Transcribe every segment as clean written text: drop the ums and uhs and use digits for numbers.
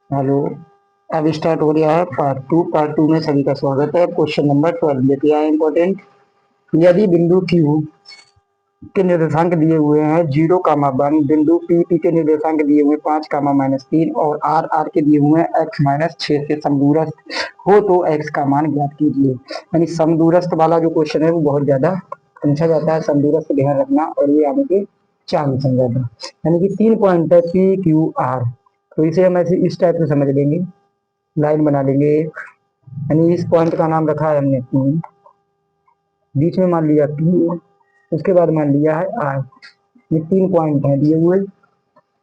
Hello. अब start हो गया है पार्ट टू में सभी का स्वागत है। क्वेश्चन नंबर 12 लेके आए इंपॉर्टेंट। यदि बिंदु क्यू के निर्देशांक दिए हुए हैं 0, 1, बिंदु पी के निर्देशांक दिए हुए 5, -3 और आर के दिए हुए हैं x-6 से समदूरस्थ हो तो x का मान ज्ञात कीजिए। यानी समदूरस्थ वाला जो क्वेश्चन है वो बहुत ज्यादा पूछा जाता है, समदूरस्थ ध्यान रखना। और ये आने के चार समझा था। यानी कि 3 पॉइंट है P, Q, R। तो इसे हम ऐसे इस टाइप से समझ लेंगे, लाइन बना लेंगे एक। यानी इस पॉइंट का नाम रखा है हमने P, बीच में मान लिया Q, उसके बाद मान लिया है R। ये 3 पॉइंट हैं दिए हुए,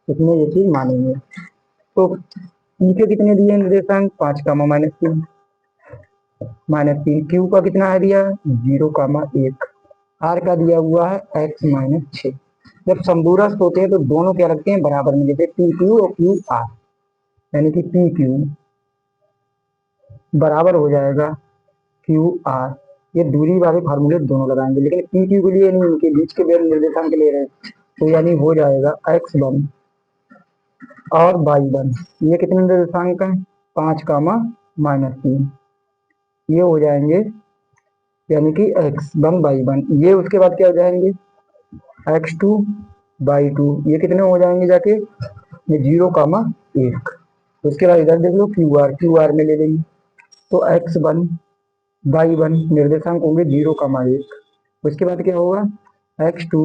इसमें ये चीज मानेंगे। तो P के कितने दिए निर्देशांक 5, -3, -3। Q का कितना है दिया 0, 1। R का दिया हुआ है x-6। जब समदूरस्थ होते हैं तो दोनों क्या रखते हैं बराबर में, जैसे PQ और QR। यानी कि PQ बराबर हो जाएगा QR। ये दूरी वाले फार्मूले दोनों लगाएंगे, लेकिन PQ के लिए नहीं, इनके बीच के निर्देशांक ले रहे हैं। तो यानी हो जाएगा x1 और y1। ये कितने निर्देशांक हैं 5, -3। ये हो जाएंगे यानी कि x1, y1। ये उसके बाद क्या हो जाएंगे x2, y2। ये कितने हो जाएंगे जाके ये 0, 1। उसके बाद इधर देख लो क्यू आर में ले लेंगे। तो x1, y1 निर्देशांक होंगे 0, 1। उसके बाद क्या होगा x2,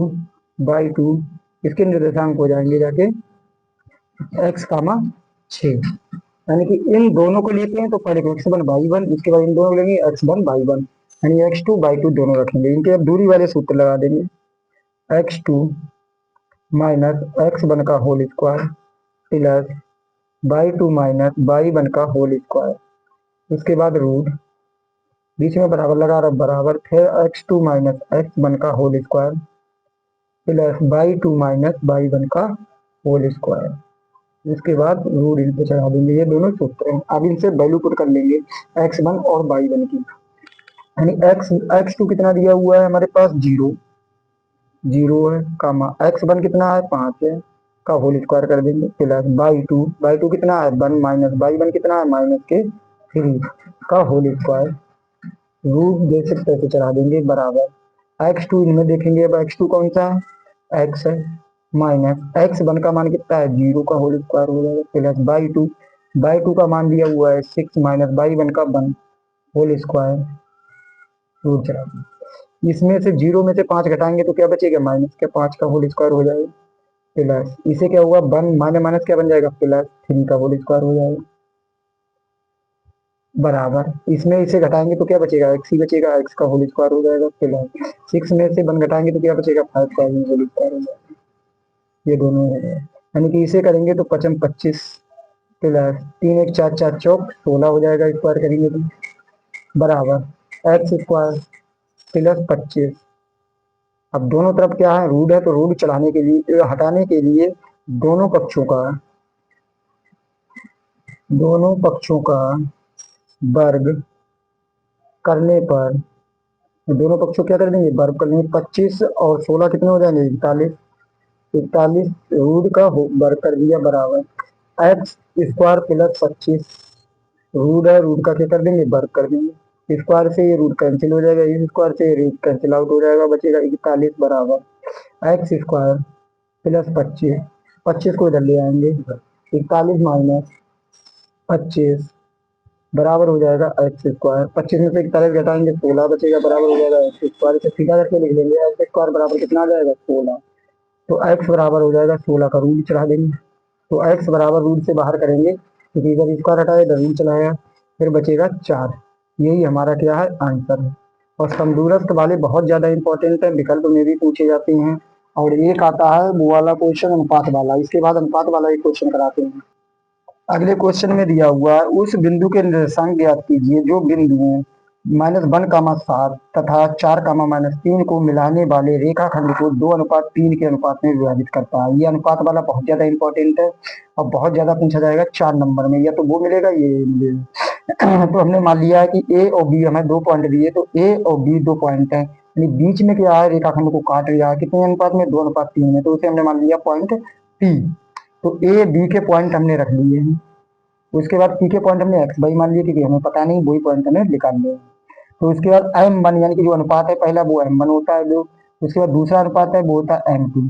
y2। इसके निर्देशांक हो जाएंगे जाके x, 6। यानी कि इन दोनों को लेते हैं तो पहले x1, y1, इसके बाद इन दोनों को लेंगे x1, y1। यानी x2, y2 दोनों रखेंगे, इनके अब दूरी वाले सूत्र लगा देंगे। x2 माइनस x1 का whole square plus y2 minus y1 का होल स्क्वायर। उसके बाद रूट, बीच में बराबर लगा रहा बराबर, फिर x2 माइनस x1 का whole square plus y2 minus y1 का होल स्क्वायर। इसके बाद रूट इन पे चढ़ा देंगे। ये दोनों सूत्र हैं, अब इनसे वैल्यू पुट कर लेंगे x1 और y1 की। यानी x2 कितना दिया हुआ है हमारे पास 0, 0 है, कामा x1 कितना है 5 है, का होल स्क्वायर कर देंगे प्लस y2 कितना है 1 माइनस y1 कितना है -3 का होल स्क्वायर। रूट जैसे तैसे चढ़ा देंगे बराबर x2 इनमें देखेंगे। अब x2 कौन सा है x है, माइनस x1 का मान कितना है 0 का होल स्क्वायर हो जाएगा प्लस y2 का मान दिया हुआ है 6 माइनस y1 का 1 होल स्क्वायर। रूट चढ़ा देंगे। इसमें से 0 में से 5 घटाएंगे तो क्या बचेगा -5 का होल स्क्वायर हो जाएगा प्लस इसे क्या हुआ 1 माइनस माइनस क्या बन जाएगा +3 का होल स्क्वायर हो जाएगा बराबर। इसमें इसे घटाएंगे तो क्या बचेगा x ही बचेगा, x का होल स्क्वायर हो जाएगा प्लस 6 में से 1 घटाएंगे तो क्या बचेगा 5 का होल स्क्वायर हो जाएगा। ये दोनों हो गए, यानी कि इसे करेंगे तो 25 प्लस 3 1 4 4 चौक 16 हो जाएगा, स्क्वायर करेंगे तो बराबर एक्स स्क्वायर प्लस 25। अब दोनों तरफ क्या है रूट है, तो रूट चढ़ाने के लिए हटाने के लिए दोनों पक्षों का वर्ग करने पर, दोनों पक्षों क्या कर देंगे वर्ग कर देंगे। 25 और 16 कितने हो जाएंगे 41। 41 रूट का वर्ग कर दिया बराबर एक्स स्क्वायर प्लस 25। रूट है, रूट का क्या कर देंगे वर्ग कर देंगे। स्क्वायर से ये रूट कैंसिल हो जाएगा, इस स्क्वायर से ये रूट कैंसिल आउट हो जाएगा, बचेगा 41 बराबर एक्स स्क्वायर प्लस 25। 25 को इधर ले आएंगे 41 माइनस 25 बराबर हो जाएगा एक्स स्क्वायर। 25 में से 41 घटाएंगे 16 बचेगा, बराबर हो जाएगा एक्स स्क्वायर। इसे सीधा करके लिख लेंगे एक्स स्क्वायर बराबर कितना आ जाएगा 16। तो एक्स बराबर हो जाएगा 16 का रूट चढ़ा देंगे। तो एक्स बराबर रूट से बाहर करेंगे क्योंकि इधर स्क्वायर हटाया इधर रूट चलाया, फिर बचेगा 4। यही हमारा क्या है आंसर है। और समदूरस्थ वाले बहुत ज्यादा इंपॉर्टेंट है, विकल्प में भी पूछे जाते हैं। और एक आता है वो वाला क्वेश्चन अनुपात वाला, इसके बाद अनुपात वाला एक क्वेश्चन कराते हैं। अगले क्वेश्चन में दिया हुआ है उस बिंदु के निर्देशांक ज्ञात कीजिए जो बिंदुओं -1, 7 तथा 4, -3 को मिलाने वाले रेखाखंड को 2:3 के अनुपात में विभाजित करता है। ये अनुपात वाला बहुत ज्यादा इंपॉर्टेंट है और बहुत ज्यादा पूछा जाएगा 4 नंबर में, या तो वो मिलेगा ये मिलेगा। तो हमने मान लिया है कि ए और बी हमें 2 पॉइंट दिए, तो ए और बी 2 पॉइंट है, यानी बीच में क्या है रेखाखंड को काट लिया है कितने अनुपात में 2:3 में, तो उसे हमने मान लिया पॉइंट पी। तो ए बी के पॉइंट हमने रख लिए हैं। उसके बाद पी के पॉइंट हमने एक्स बाई मान लिया क्योंकि हमें पता नहीं, वही पॉइंट हमें निकालने हैं। तो उसके बाद एम वन यानी कि जो अनुपात है पहला वो एम वन होता है जो, उसके बाद दूसरा अनुपात है वो होता है एम टू।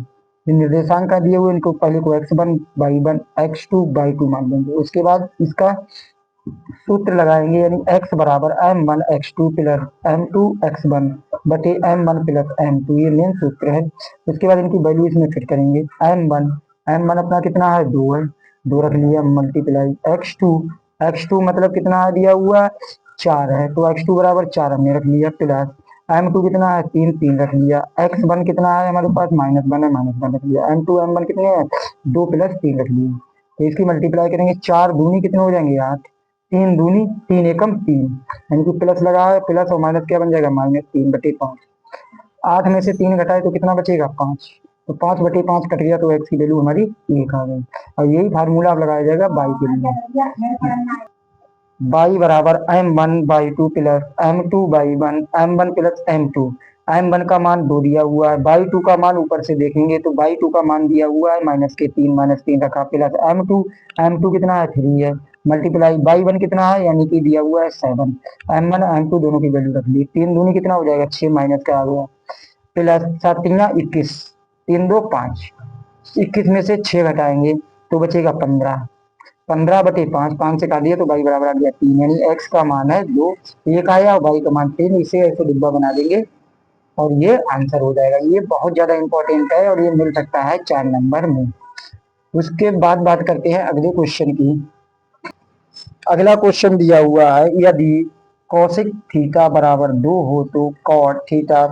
निर्देशांक का दिए हुए इनको पहले को x one by one x two by two मान लेंगे। उसके बाद इसका सूत्र लगाएंगे यानी x बराबर m one x two plus m two x one बटे m one plus m two, ये मेन सूत्र है। उसके बाद इनकी वैल्यू इसमें फिट करेंगे। एम वन अपना कितना है, दो है, दो रख लिया, मल्टीप्लाई एक्स टू मतलब कितना है दिया हुआ, चार है, तो एक्स टू बराबर चार हमने रख लिया, प्लस एम टू कितना है, तीन, तीन रख लिया, एक्स वन कितना है हमारे पास, माइनस वन है, माइनस वन रख लिया, एम वन कितने हैं, दो प्लस तीन रख लिए। तो इसकी मल्टीप्लाई करेंगे, चार दूनी कितने हो जाएंगे, आठ, तीन दूनी तीन एकम तीन, यानी कि प्लस लगा है, प्लस और माइनस क्या बन जाएगा, माइनस तीन बटे पाँच। आठ में से तीन घटाए तो कितना बचेगा, पाँच, तो पाँच बटे पाँच कट गया तो एक्स की वैल्यू हमारी एक आ गई। और यही फार्मूला अब लगाया जाएगा बाई के लिए। बाई बराबर m one y two plus m two y one, m one plus m two. M one का मान दो दिया हुआ है, बाई टू का मान ऊपर से देखेंगे तो बाई टू का मान दिया हुआ है माइनस के तीन, माइनस तीन रखा, प्लस एम टू कितना है, थ्री है, मल्टीप्लाई बाई वन कितना है यानी कि दिया हुआ है सेवन, एम टू दोनों की वैल्यू रख ली, तीन दूनी कितना हो जाएगा, छह, माइनस का आ गया, प्लस सात तीन इक्कीस, तीन दो पाँच, 21 में से 6 घटाएंगे तो बचेगा 15, 15 बटे पाँच, पाँच से काट दिया तो बाई बराबर आ गया तीन, यानी एक्स का मान है दो, एक आया और बाई का मान तीन, इसे ऐसे डिब्बा बना देंगे और ये आंसर हो जाएगा। ये बहुत ज्यादा इंपॉर्टेंट है और ये मिल सकता है 4 नंबर में। उसके बाद बात करते हैं अगले क्वेश्चन की। अगला क्वेश्चन दिया हुआ है, यदि कौशिक थीटा बराबर दो हो तो cot theta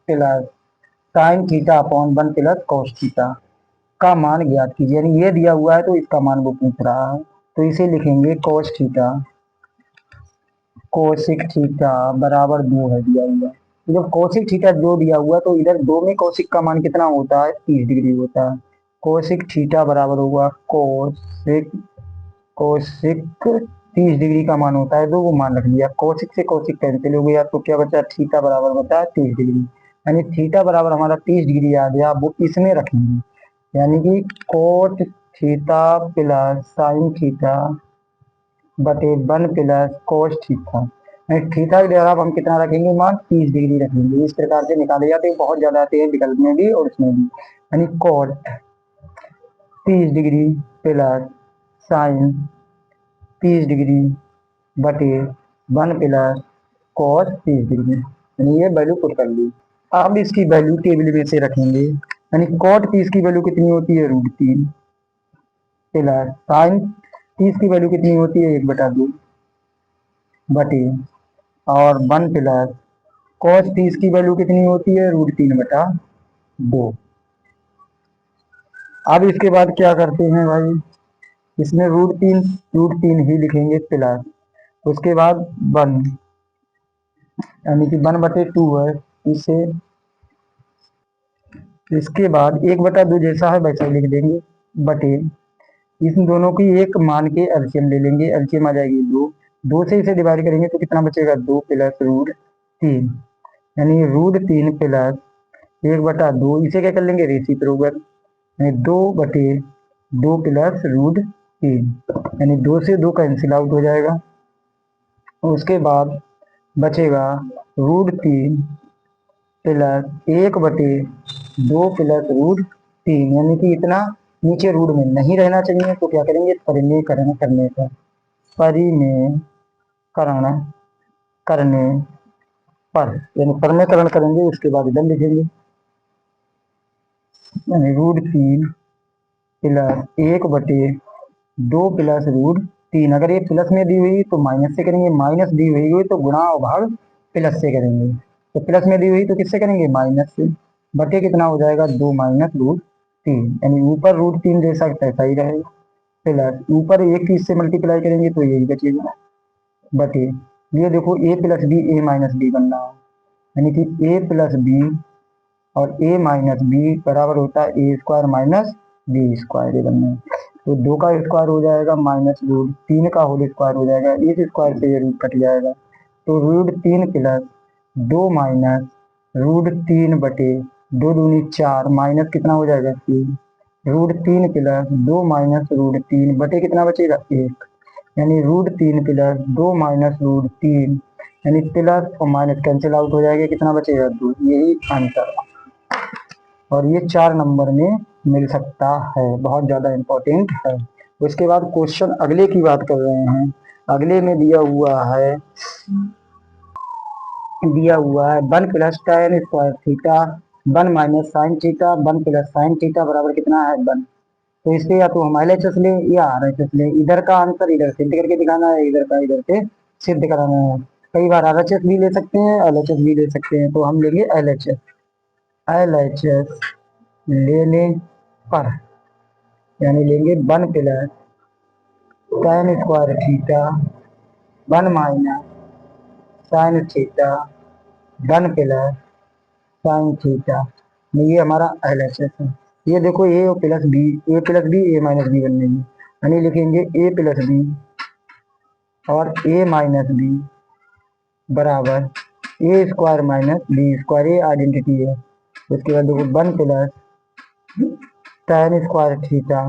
plus sine theta upon one plus cos theta का मान ज्ञात कीजिए। यानी ये दिया हुआ है तो इसका मान वो पूछ रहा है, तो इसे लिखेंगे कॉस थीटा, कोसिक थीटा बराबर दो है दिया हुआ। तो जब कोसिक थीटा दो दिया हुआ तो इधर दो में कोसिक का मान कितना होता है, 30 डिग्री होता है। कोसिक थीटा बराबर होगा कोसिक, कोसिक 30 डिग्री का मान होता है, दो वो मान रख लिया, कोसिक से कोसिक कैंसिल हो गया तो क्या बचा, थीटा बराबर बचा है 30 डिग्री, यानी थीटा बराबर हमारा 30 डिग्री आ गया, वो इसमें रखेंगे, यानी कि cot theta plus sine theta बटे one plus cos theta, theta की जगह हम कितना रखेंगे मान, 30 डिग्री रखेंगे। इस प्रकार से निकाले जाते हैं, बहुत ज्यादा आते हैं विकल्प में भी और उसमें भी, यानी cot 30 degree plus sine 30 degree बटे वन प्लस कॉस 30 डिग्री, यानी ये वैल्यू पुट कर ली। अब इसकी वैल्यू टेबल में से रखेंगे, यानी कॉट 30 की वैल्यू कितनी होती है, √3 प्लस साइन 30 की वैल्यू कितनी होती है, 1/2 बटे और वन प्लस कॉस 30 की वैल्यू कितनी होती है, √3/2। अब इसके बाद क्या करते हैं भाई, इसमें √3 ही लिखेंगे प्लस, उसके बाद वन, यानी कि 1/2 है इसे, इसके बाद 1/2 जैसा है वैसा ही लिख देंगे, बटे इन दोनों की एक मान के एलसीएम ले लेंगे, एलसीएम आ जाएगी दो, दो से इसे डिवाइड करेंगे तो कितना बचेगा, दो प्लस √3, यानी √3 प्लस 1/2, इसे क्या कर लेंगे रेसिप्रोकल, यानी 2/2 प्लस √3, यानी दो से दो कैंसिल आउट हो जाएगा। उसके बाद बचेगा √3 प्लस 1/2 प्लस √3, यानी कि इतना नीचे रूट में नहीं रहना चाहिए, तो क्या करेंगे, परिमेयकरण करने पर, परिमेयकरण करने पर, यानी परिमेयकरण करेंगे उसके बाद इधर लिखेंगे, यानी √3 प्लस 1/2 प्लस √3, अगर ये प्लस में दी हुई तो माइनस से करेंगे, माइनस दी हुई तो गुणा और भाग प्लस से करेंगे, तो प्लस में दी हुई तो किससे करेंगे, माइनस से, बटे कितना हो जाएगा, 2 माइनस √3, यानी ऊपर √3 जैसा तैसा ही रहेगा, प्लस ऊपर एक की इससे मल्टीप्लाई करेंगे तो यही बचेगा, बटे ये देखो a plus b a minus b बन रहा है, यानी कि a प्लस बी और a माइनस बी बराबर होता है a² माइनस b², ये बनना है, तो 2 का स्क्वायर हो जाएगा माइनस √3 का होल स्क्वायर हो जाएगा, इस स्क्वायर से ये रूट कट जाएगा, तो √3 प्लस 2 माइनस √3 बटे 2 दूनी 4, माइनस कितना हो जाएगा 3, √3 प्लस 2 माइनस √3 बटे कितना बचेगा 1, यानी √3 प्लस 2 माइनस √3, यानी प्लस और माइनस कैंसिल आउट हो जाएगा, कितना बचेगा 2, यही आंसर। और ये 4 नंबर में मिल सकता है, बहुत ज़्यादा इम्पोर्टेंट है। उसके बाद क्वेश्चन अगले की बात कर रहे हैं। अगले में दिया हुआ है 1 plus tan square theta 1 minus sine theta 1 plus sine theta बराबर कितना है 1। तो इससे या तो हम LHS ले या RHS ले, इधर का आंसर इधर सिद्ध करके दिखाना है, इधर का इधर से सिद्ध कराना है। कई बार RHS भी ले सकते हैं, LHS भी ले सकते हैं, तो हम लेंगे LHS लेने पर, यानी लेंगे 1 plus tan square theta 1 minus sine theta 1 plus sine theta, ये हमारा LHS है। ये देखो ए plus b, a minus B बनने में, यानी लिखेंगे ए प्लस बी और ए माइनस बी बराबर ए स्क्वायर माइनस बी स्क्वायर, ये आइडेंटिटी है। उसके बाद देखो 1 प्लस tan स्क्वायर थीटा,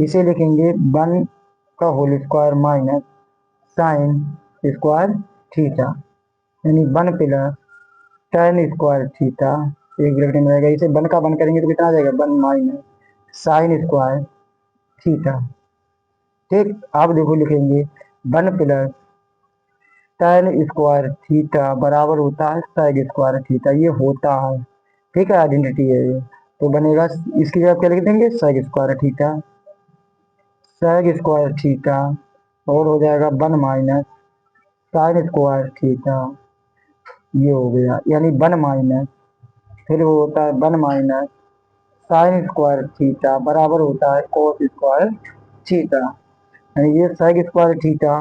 इसे लिखेंगे 1 का whole square minus sine square theta, यानी 1 प्लस tan स्क्वायर थीटा, एक ब्रैकेट में रहेगा, इसे 1 का 1 करेंगे तो कितना आ जाएगा 1 माइनस साइन स्क्वायर थीटा। ठीक, आप देखो लिखेंगे 1 प्लस tan स्क्वायर थीटा बराबर होता है sec स्क्वायर थीटा, ये होता है, ठीक है, आइडेंटिटी है ये। तो बनेगा, इसकी जगह क्या लिख देंगे sec square theta, sec square theta, और हो जाएगा 1 माइनस साइन स्क्वायर थीटा, ये हो गया, यानी 1 माइनस, फिर वो होता है 1 माइनस साइन स्क्वायर थीटा बराबर होता है कोस स्क्वायर थीटा, यानी ये sec स्क्वायर थीटा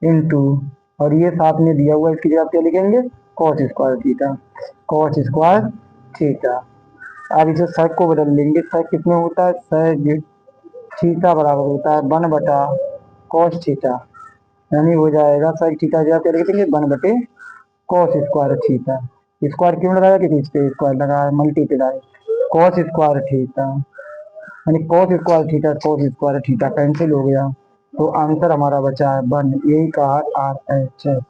इंटू, और ये साथ में दिया हुआ, इसकी जगह क्या लिखेंगे cos square theta, cos square theta. अब इसे sec को बदल लेंगे, sec कितने होता है sec थीटा बराबर होता है 1 बटा कॉस थीटा, यानी हो जाएगा sec थीटा जगह क्या लिख देंगे 1 बटे कॉस स्क्वायर थीटा। स्क्वायर क्यों लगाया, क्योंकि इस पे स्क्वायर लगाया, मल्टीप्लाई कॉस स्क्वायर थीटा, यानी कॉस स्क्वायर थीटा कैंसिल हो गया, तो आंसर हमारा बचा है 1, यही कहा RHS।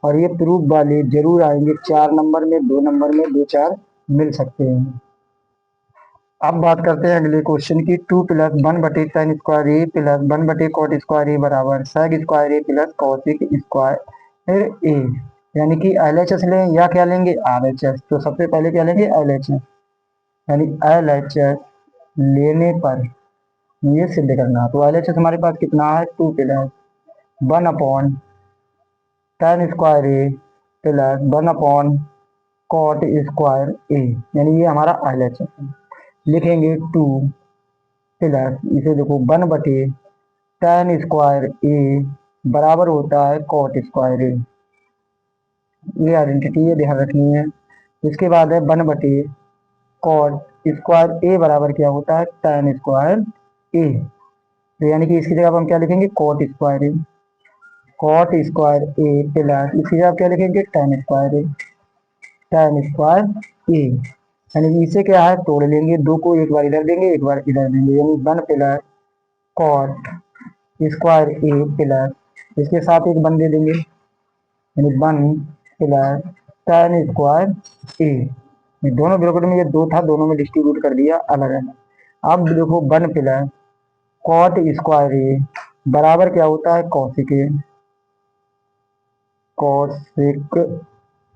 और ये प्रूफ वाले जरूर आएंगे, 4 नंबर में, 2 नंबर में, 2-4 मिल सकते हैं। अब बात करते हैं अगले क्वेश्चन की। 2 प्लस 1 बटे साइन स्क्वायर ए प्लस 1 बटे कॉट स्क्वायर ए बराबर सेक स्क्वायर ए प्लस कॉसिक स्क्वायर ए, यानी कि LHS लें या क्या लेंगे RHS। तो सबसे पहले क्या लेंगे LHS, यानी LHS लेने पर ये सिद्ध करना, तो LHS हमारे पास कितना है 2 प्लस 1 अपॉन tan स्क्वायर ए प्लस 1 अपॉन कॉट स्क्वायर ए, यानी ये हमारा LHS है। लिखेंगे 2 प्लस, इसे देखो 1 बटे tan स्क्वायर ए बराबर होता है कॉट स्क्वायर ए, ये आइडेंटिटी है, ध्यान रखनी है। इसके बाद है 1 बटे कॉट स्क्वायर ए बराबर क्या होता है tan स्क्वायर ए, तो यानी कि इसकी जगह हम क्या लिखेंगे कॉट स्क्वायर ए, कॉट स्क्वायर ए प्लस इसकी जगह क्या लिखेंगे tan स्क्वायर ए, tan स्क्वायर ए, यानी कि इसे क्या है तोड़ लेंगे, 2 को एक बार इधर देंगे एक बार इधर देंगे, यानी 1 प्लस कॉट स्क्वायर ए प्लस इसके साथ एक 1 दे देंगे, यानी 1 प्लस tan स्क्वायर ए, दोनों ब्रैकेट में ये 2 था, दोनों में डिस्ट्रीब्यूट कर दिया अलग अलग। अब देखो 1 प्लस कॉट स्क्वायर ए बराबर क्या होता है कॉसिक ए, कॉसिक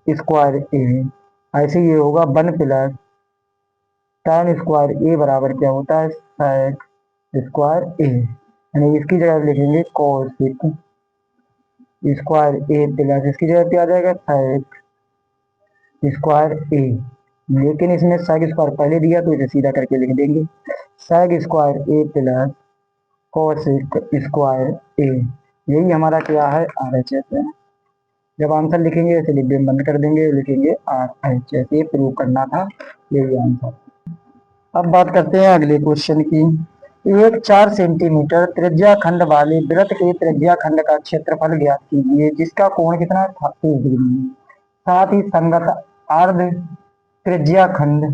स्क्वायर ए, ऐसे ये होगा 1 प्लस tan स्क्वायर ए बराबर क्या होता है sec स्क्वायर ए, यानी इसकी जगह लिखेंगे कॉसिक स्क्वायर ए प्लस इसकी जगह क्या आ जाएगा sec स्क्वायर ए, लेकिन इसमें sec स्क्वायर पहले दिया तो इसे सीधा करके लिख देंगे sec स्क्वायर ए प्लस कॉसिक स्क्वायर ए, यही हमारा क्या है RHS है। जब आंसर लिखेंगे ऐसे डिब्बे में बंद कर देंगे, लिखेंगे RHS, ये प्रूव करना था, यही आंसर। अब बात करते हैं अगले क्वेश्चन की। एक 4 सेंटीमीटर त्रिज्या खंड वाले वृत्त के त्रिज्या खंड का क्षेत्रफल ज्ञात कीजिए जिसका कोण कितना है 30 डिग्री, साथ ही संगत अर्ध त्रिज्या खंड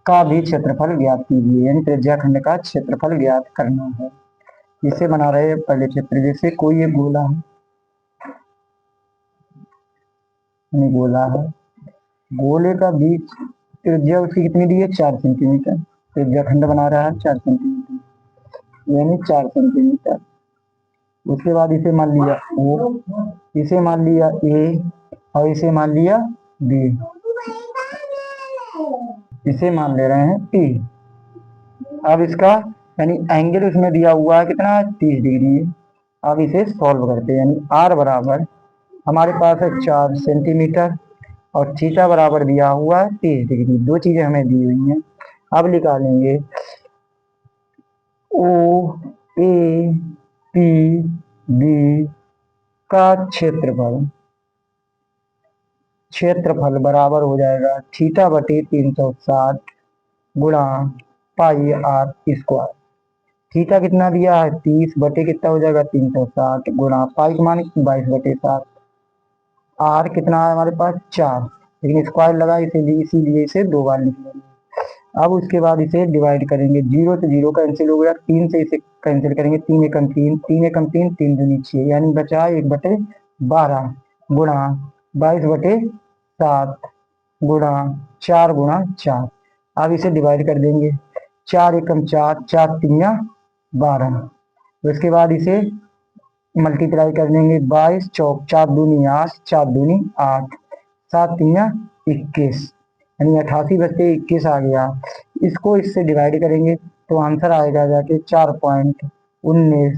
का भी क्षेत्रफल ज्ञात कीजिए, यानी त्रिज्या खंड का क्षेत्रफल ज्ञात करना है। इसे बना रहे हैं पहले चित्र। जैसे कोई एक गोला है, ये गोला है, गोले का बीच त्रिज्या उसकी कितनी दी है, 4 सेंटीमीटर। त्रिज्या खंड बना रहा है 4 सेंटीमीटर, यानी 4 सेंटीमीटर। उसके बाद इसे मान लिया ओ, इसे मान लिया ए, और इसे मान लिया बी, इसे मान ले रहे हैं पी। अब इसका यानी एंगल उसमें दिया हुआ है कितना, 30 डिग्री है। अब इसे सॉल्व करते हैं, यानी आर बराबर हमारे पास है 4 सेंटीमीटर और थीटा बराबर दिया हुआ है 30 डिग्री। दो चीजें हमें दी हुई हैं। अब निकालेंगे ओ ए पी बी का क्षेत्रफल। क्षेत्रफल बराबर हो जाएगा थीटा बटे 360 गुणा पाई आर स्क्वायर। थीटा कितना दिया है, 30 बटे कितना हो जाएगा 360 गुणा पाई का मान 22/7। आर कितना है हमारे पास 4, लेकिन स्क्वायर लगा इसीलिए इसे 2 बार लिख लेंगे। अब उसके बाद इसे डिवाइड करेंगे, 0 से 0 कैंसिल हो गया, 3 से इसे कैंसिल करेंगे, 3 एकम 3, 3 एकम 3, 3 दूनी 6, यानी बचा 1/12 गुणा 22/7 गुणा 4 गुणा 4। अब इसे डिवाइड कर देंगे, 4 एकम 4, 4 तिया 12। उसके बाद इसे मल्टीप्लाई कर देंगे, 22 चौक 4 दूनी 8, 4 दूनी 8, 7 तिया 21, यानी 88/21 आ गया। इसको इससे डिवाइड करेंगे तो आंसर आएगा जाके 4.19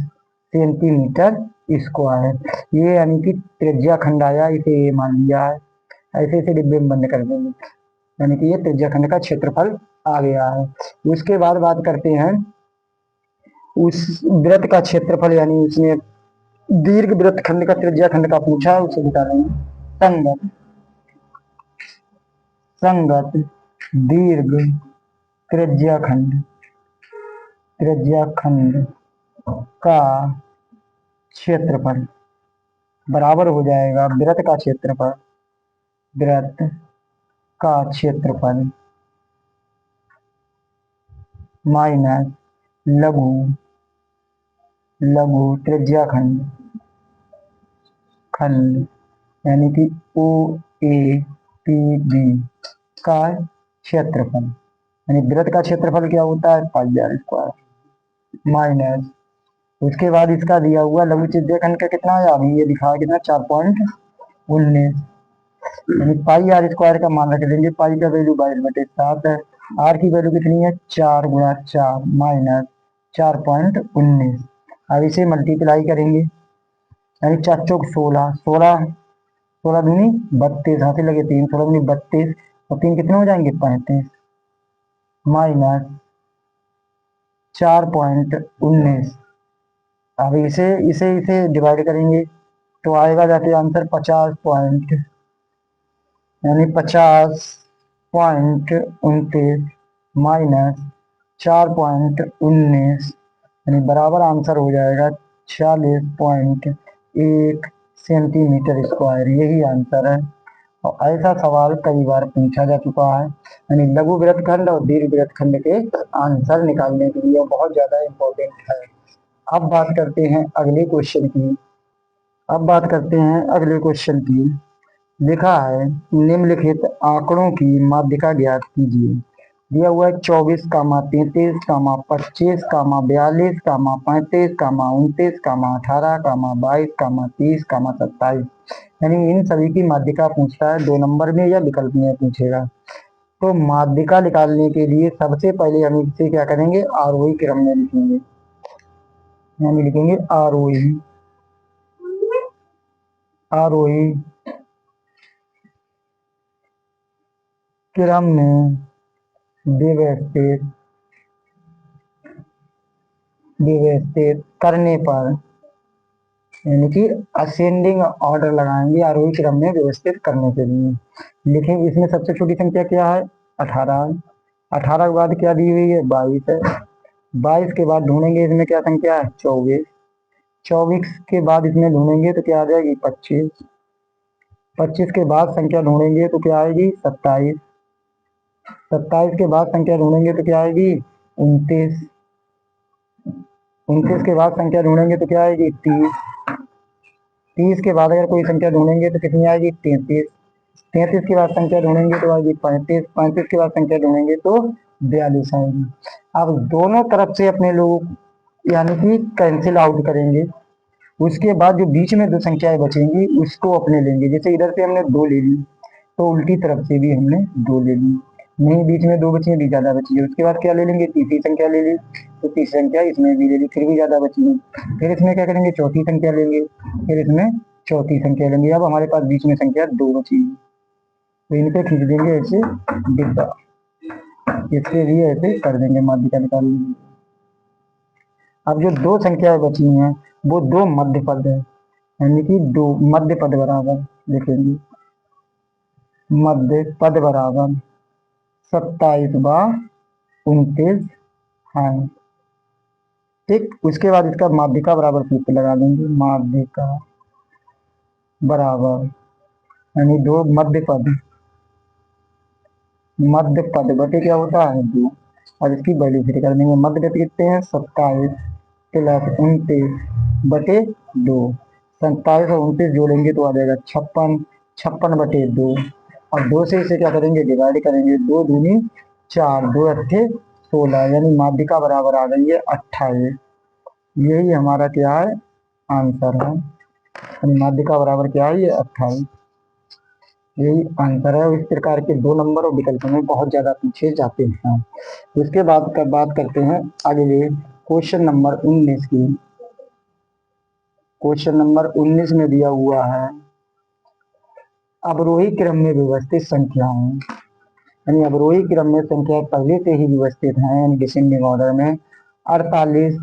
सेंटीमीटर स्क्वायर। ये यानी कि त्रिज्या खंड आया, इसे ये मान लिया है। ऐसे ऐसे डिब्बे में बंद कर देंगे, यानी कि ये त्रिज्या खंड का क्षेत्रफल आ गया है। उसके बाद बात करते हैं उस वृत्त का क्षेत्रफल, यानी उसमें दीर्घ वृत्त खंड का त्रिज्या खंड का पूछा है, उसे निकालेंगे। संगत संगत दीर्घ त्रिज्या खंड का क्षेत्रफल बराबर हो जाएगा वृत्त का क्षेत्रफल माइनस लघु त्रिज्या खंड, यानी कि ओ ए पी बी का क्षेत्रफल। यानी वृत्त का क्षेत्रफल क्या होता है, पाई आर स्क्वायर माइनस। उसके बाद इसका दिया हुआ लघु त्रिज्या खंड का कितना है, अभी ये दिखा कितना 4.19, यानी पाई आर स्क्वायर का मान रख देंगे। पाई का वैल्यू 22/7 है, आर की वैल्यू कितनी है 4 गुणा 4 माइनस 4.19। अब इसे मल्टीप्लाई करेंगे, यानी 4 चौक 16, 16 दूनी 32, हाथ लगे 3, 16 दूनी 32 और 3 कितने हो जाएंगे 35 माइनस 4.19। अब इसे इसे इसे डिवाइड करेंगे तो आएगा जाके आंसर 50.29 माइनस 4.19, यानी बराबर आंसर हो जाएगा 46.1 सेंटीमीटर स्क्वायर। यही आंसर है, और ऐसा सवाल कई बार पूछा जा चुका है। यानी लघु वृत्तखंड और दीर्घ वृत्तखंड के आंसर निकालने के लिए बहुत ज्यादा इम्पोर्टेंट है। अब बात करते हैं अगले क्वेश्चन की। लिखा है निम्नलिखित आंकड़ों की माध्यिका ज्ञात कीजिए। दिया हुआ है 24, 33, 25, 42, 35, 29, 18, 22, 30, 27, यानी इन सभी की माध्यिका पूछता है। 2 नंबर में या विकल्प में पूछेगा। तो माध्यिका निकालने के लिए सबसे पहले हम इसे क्या करेंगे, आरोही क्रम में लिखेंगे, यानी लिखेंगे आरोही क्रम में व्यवस्थित करने पर, यानी कि असेंडिंग ऑर्डर लगाएंगे आरोही क्रम में व्यवस्थित करने के लिए। लिखेंगे इसमें सबसे छोटी संख्या क्या है 18, 18 के बाद क्या दी हुई है 22 है, 22 के बाद ढूंढेंगे इसमें क्या संख्या है 24, 24 के बाद इसमें ढूंढेंगे तो क्या आ जाएगी 25, 25 के बाद संख्या ढूंढेंगे तो क्या आएगी 27, 27 के बाद संख्या ढूंढेंगे तो क्या आएगी 29, 29 के बाद संख्या ढूंढेंगे तो क्या आएगी 30। 30 के बाद अगर कोई संख्या ढूंढेंगे तो कितनी आएगी 33। 33 के बाद संख्या ढूंढेंगे तो आएगी 35। 35 के बाद संख्या ढूंढेंगे तो 42 आएगी। अब दोनों तरफ से अपने लोग यानी कि कैंसिल आउट करेंगे। उसके बाद जो बीच में दो संख्याएं बचेंगी उसको अपने लेंगे। जैसे इधर से हमने 2 ले ली तो उल्टी तरफ से भी हमने 2 ले ली। नहीं, बीच में 2 बची है, भी ज्यादा बची है। उसके बाद क्या ले लेंगे, तीसरी संख्या ले ली तो तीसरी संख्या इसमें भी ले ली, फिर भी ज्यादा बची है। फिर इसमें क्या करेंगे, चौथी संख्या लेंगे, फिर इसमें चौथी संख्या लेंगे। अब हमारे पास बीच में संख्या 2 बची है तो इन पे खींच देंगे ऐसे डिब्बा, इससे भी ऐसे कर देंगे, माध्यिका निकाल लेंगे। अब जो 2 संख्याएं बची हैं वो 2 मध्य पद है, यानी कि 2 मध्य पद बराबर लिखेंगे। मध्य पद बराबर 27 व 29 है। ठीक, उसके बाद इसका माध्यिका बराबर सूत्र लगा देंगे। माध्यिका बराबर यानी 2 मध्य पद, मध्य पद बटे क्या होता है 2। और इसकी वैल्यू फिर कर देंगे। मध्य पद कितने हैं 27 प्लस 29 बटे 2। 27 और 29 जोड़ेंगे तो आ जाएगा 56। 56 बटे 2 और 2 से इसे क्या करेंगे, डिवाइड करेंगे। 2 दूनी 4, 2 अट्ठे 16, यानी माध्यिका बराबर आ गई है 28। यही हमारा क्या है, आंसर है। यानी माध्यिका बराबर क्या है, ये 28। यही आंसर है। इस प्रकार के 2 नंबर और विकल्पों में बहुत ज्यादा पूछे जाते हैं। उसके बाद बात करते हैं अगले क्वेश्चन नंबर 19 की। क्वेश्चन नंबर 19 में दिया हुआ है अवरोही क्रम में व्यवस्थित संख्याएं, यानी अवरोही क्रम में संख्या पहले से ही व्यवस्थित है, यानी डिसेंडिंग ऑर्डर में 48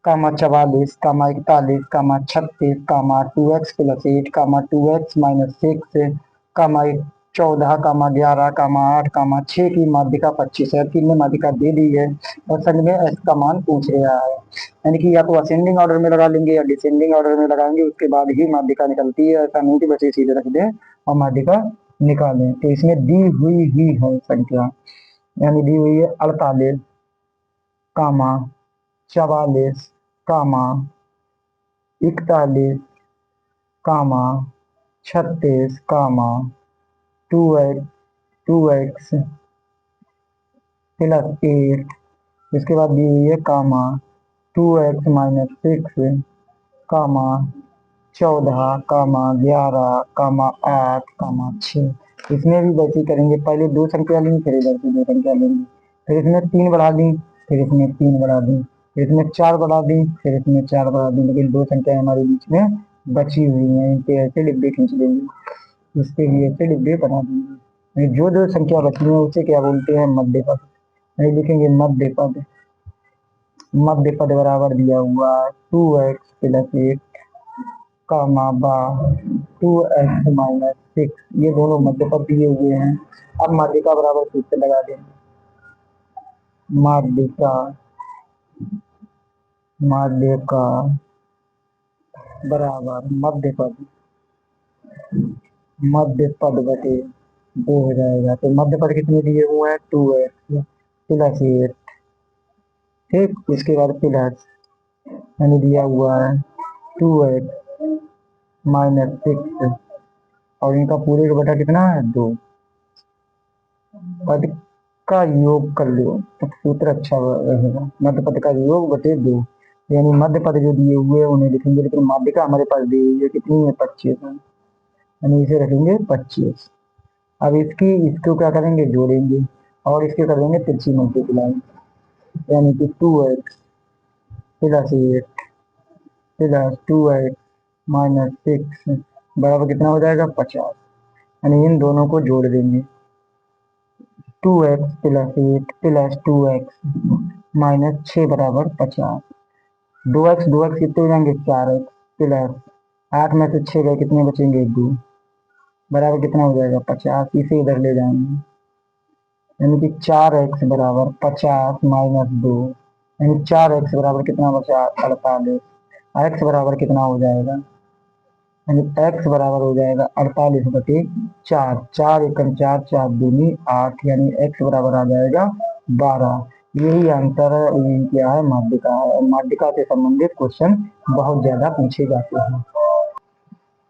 कामा 44 कामा 41 कामा 36 कामा 2x प्लस 8 कामा 2x माइनस 6 कामा 14 कामा 11 कामा 8 कामा 6 की माध्यिका 25 है। 3 ने माध्यिका दे दी है और संग में x का मान पूछ रहा है, यानी कि या तो असेंडिंग ऑर्डर में लगा लेंगे या डिसेंडिंग ऑर्डर में लगाएंगे, उसके बाद ही माध्यिका निकलती है। ऐसा नहीं कि बच्चे सीधे रख दें और माध्यिका निकालें। तो इसमें दी हुई ही है संख्या, यानी दी हुई है 48 कामा 44 कामा 41 कामा 36 कामा 2x प्लस 8। इसके बाद दी हुई है कामा 2x माइनस 6 कामा 14 कामा 11 कामा 8 कामा 6। इसमें भी वैसे ही करेंगे, पहले 2 संख्या लेंगे फिर इधर से 2 संख्या लेंगे, फिर इसमें 3 बढ़ा दी, फिर इसमें 3 बढ़ा दी, फिर इसमें 4 बढ़ा दी, फिर इसमें 4 बढ़ा दी। लेकिन 2 संख्या हमारे बीच में बची हुई है, इनके ऐसे डिब्बे खींच देंगे, इसके लिए ऐसे डिब्बे बना देंगे। जो 2 संख्या बची है उसे क्या बोलते हैं, मध्य पद। नहीं लिखेंगे मध्य पद। मध्य पद बराबर दिया हुआ 2x प्लस 8 कामा 2x माइनस 6, ये दोनों मध्य पद दिए हुए हैं। अब माध्यिका बराबर सूत्र लगा देंगे। माध्यिका माध्यिका बराबर मध्य पद बटे 2 हो जाएगा। तो मध्य पद कितने दिए हुए हैं 2x प्लस 8। ठीक, इसके बाद प्लस यानी दिया हुआ है 2x माइनस 6 और इनका पूरे का बटा कितना है 2। पद का योग कर लो तो सूत्र अच्छा रहेगा। मध्य पद का योग बटे 2, यानी मध्य पद जो दिए हुए हैं उन्हें लिखेंगे, लेकिन माध्यिका हमारे पास दी हुई है कितनी है 25 है, यानी इसे रखेंगे 25। अब इसको क्या करेंगे, जोड़ेंगे और इसके कर देंगे तिरछी मल्टीप्लाई, यानी कि 2x plus 8 plus 2x minus 6 बराबर कितना हो जाएगा 50। यानी इन दोनों को जोड़ देंगे। 2x plus 8 plus 2x minus 6 बराबर 50। 2x कितने हो जाएंगे 4x प्लस 8 में से 6 गए कितने बचेंगे 2 बराबर कितना हो जाएगा 50। इसे इधर ले जाएंगे, यानी कि 4x बराबर 50 माइनस 2, यानी 4x बराबर कितना बचा 48। x बराबर कितना हो जाएगा, यानी x बराबर हो जाएगा 48 बटे 4। 4 एकम 4, 4 दूनी 8, यानी x बराबर आ जाएगा 12। यही आंसर क्या है, माध्यिका है। और माध्यिका से संबंधित क्वेश्चन बहुत ज्यादा पूछे जाते हैं।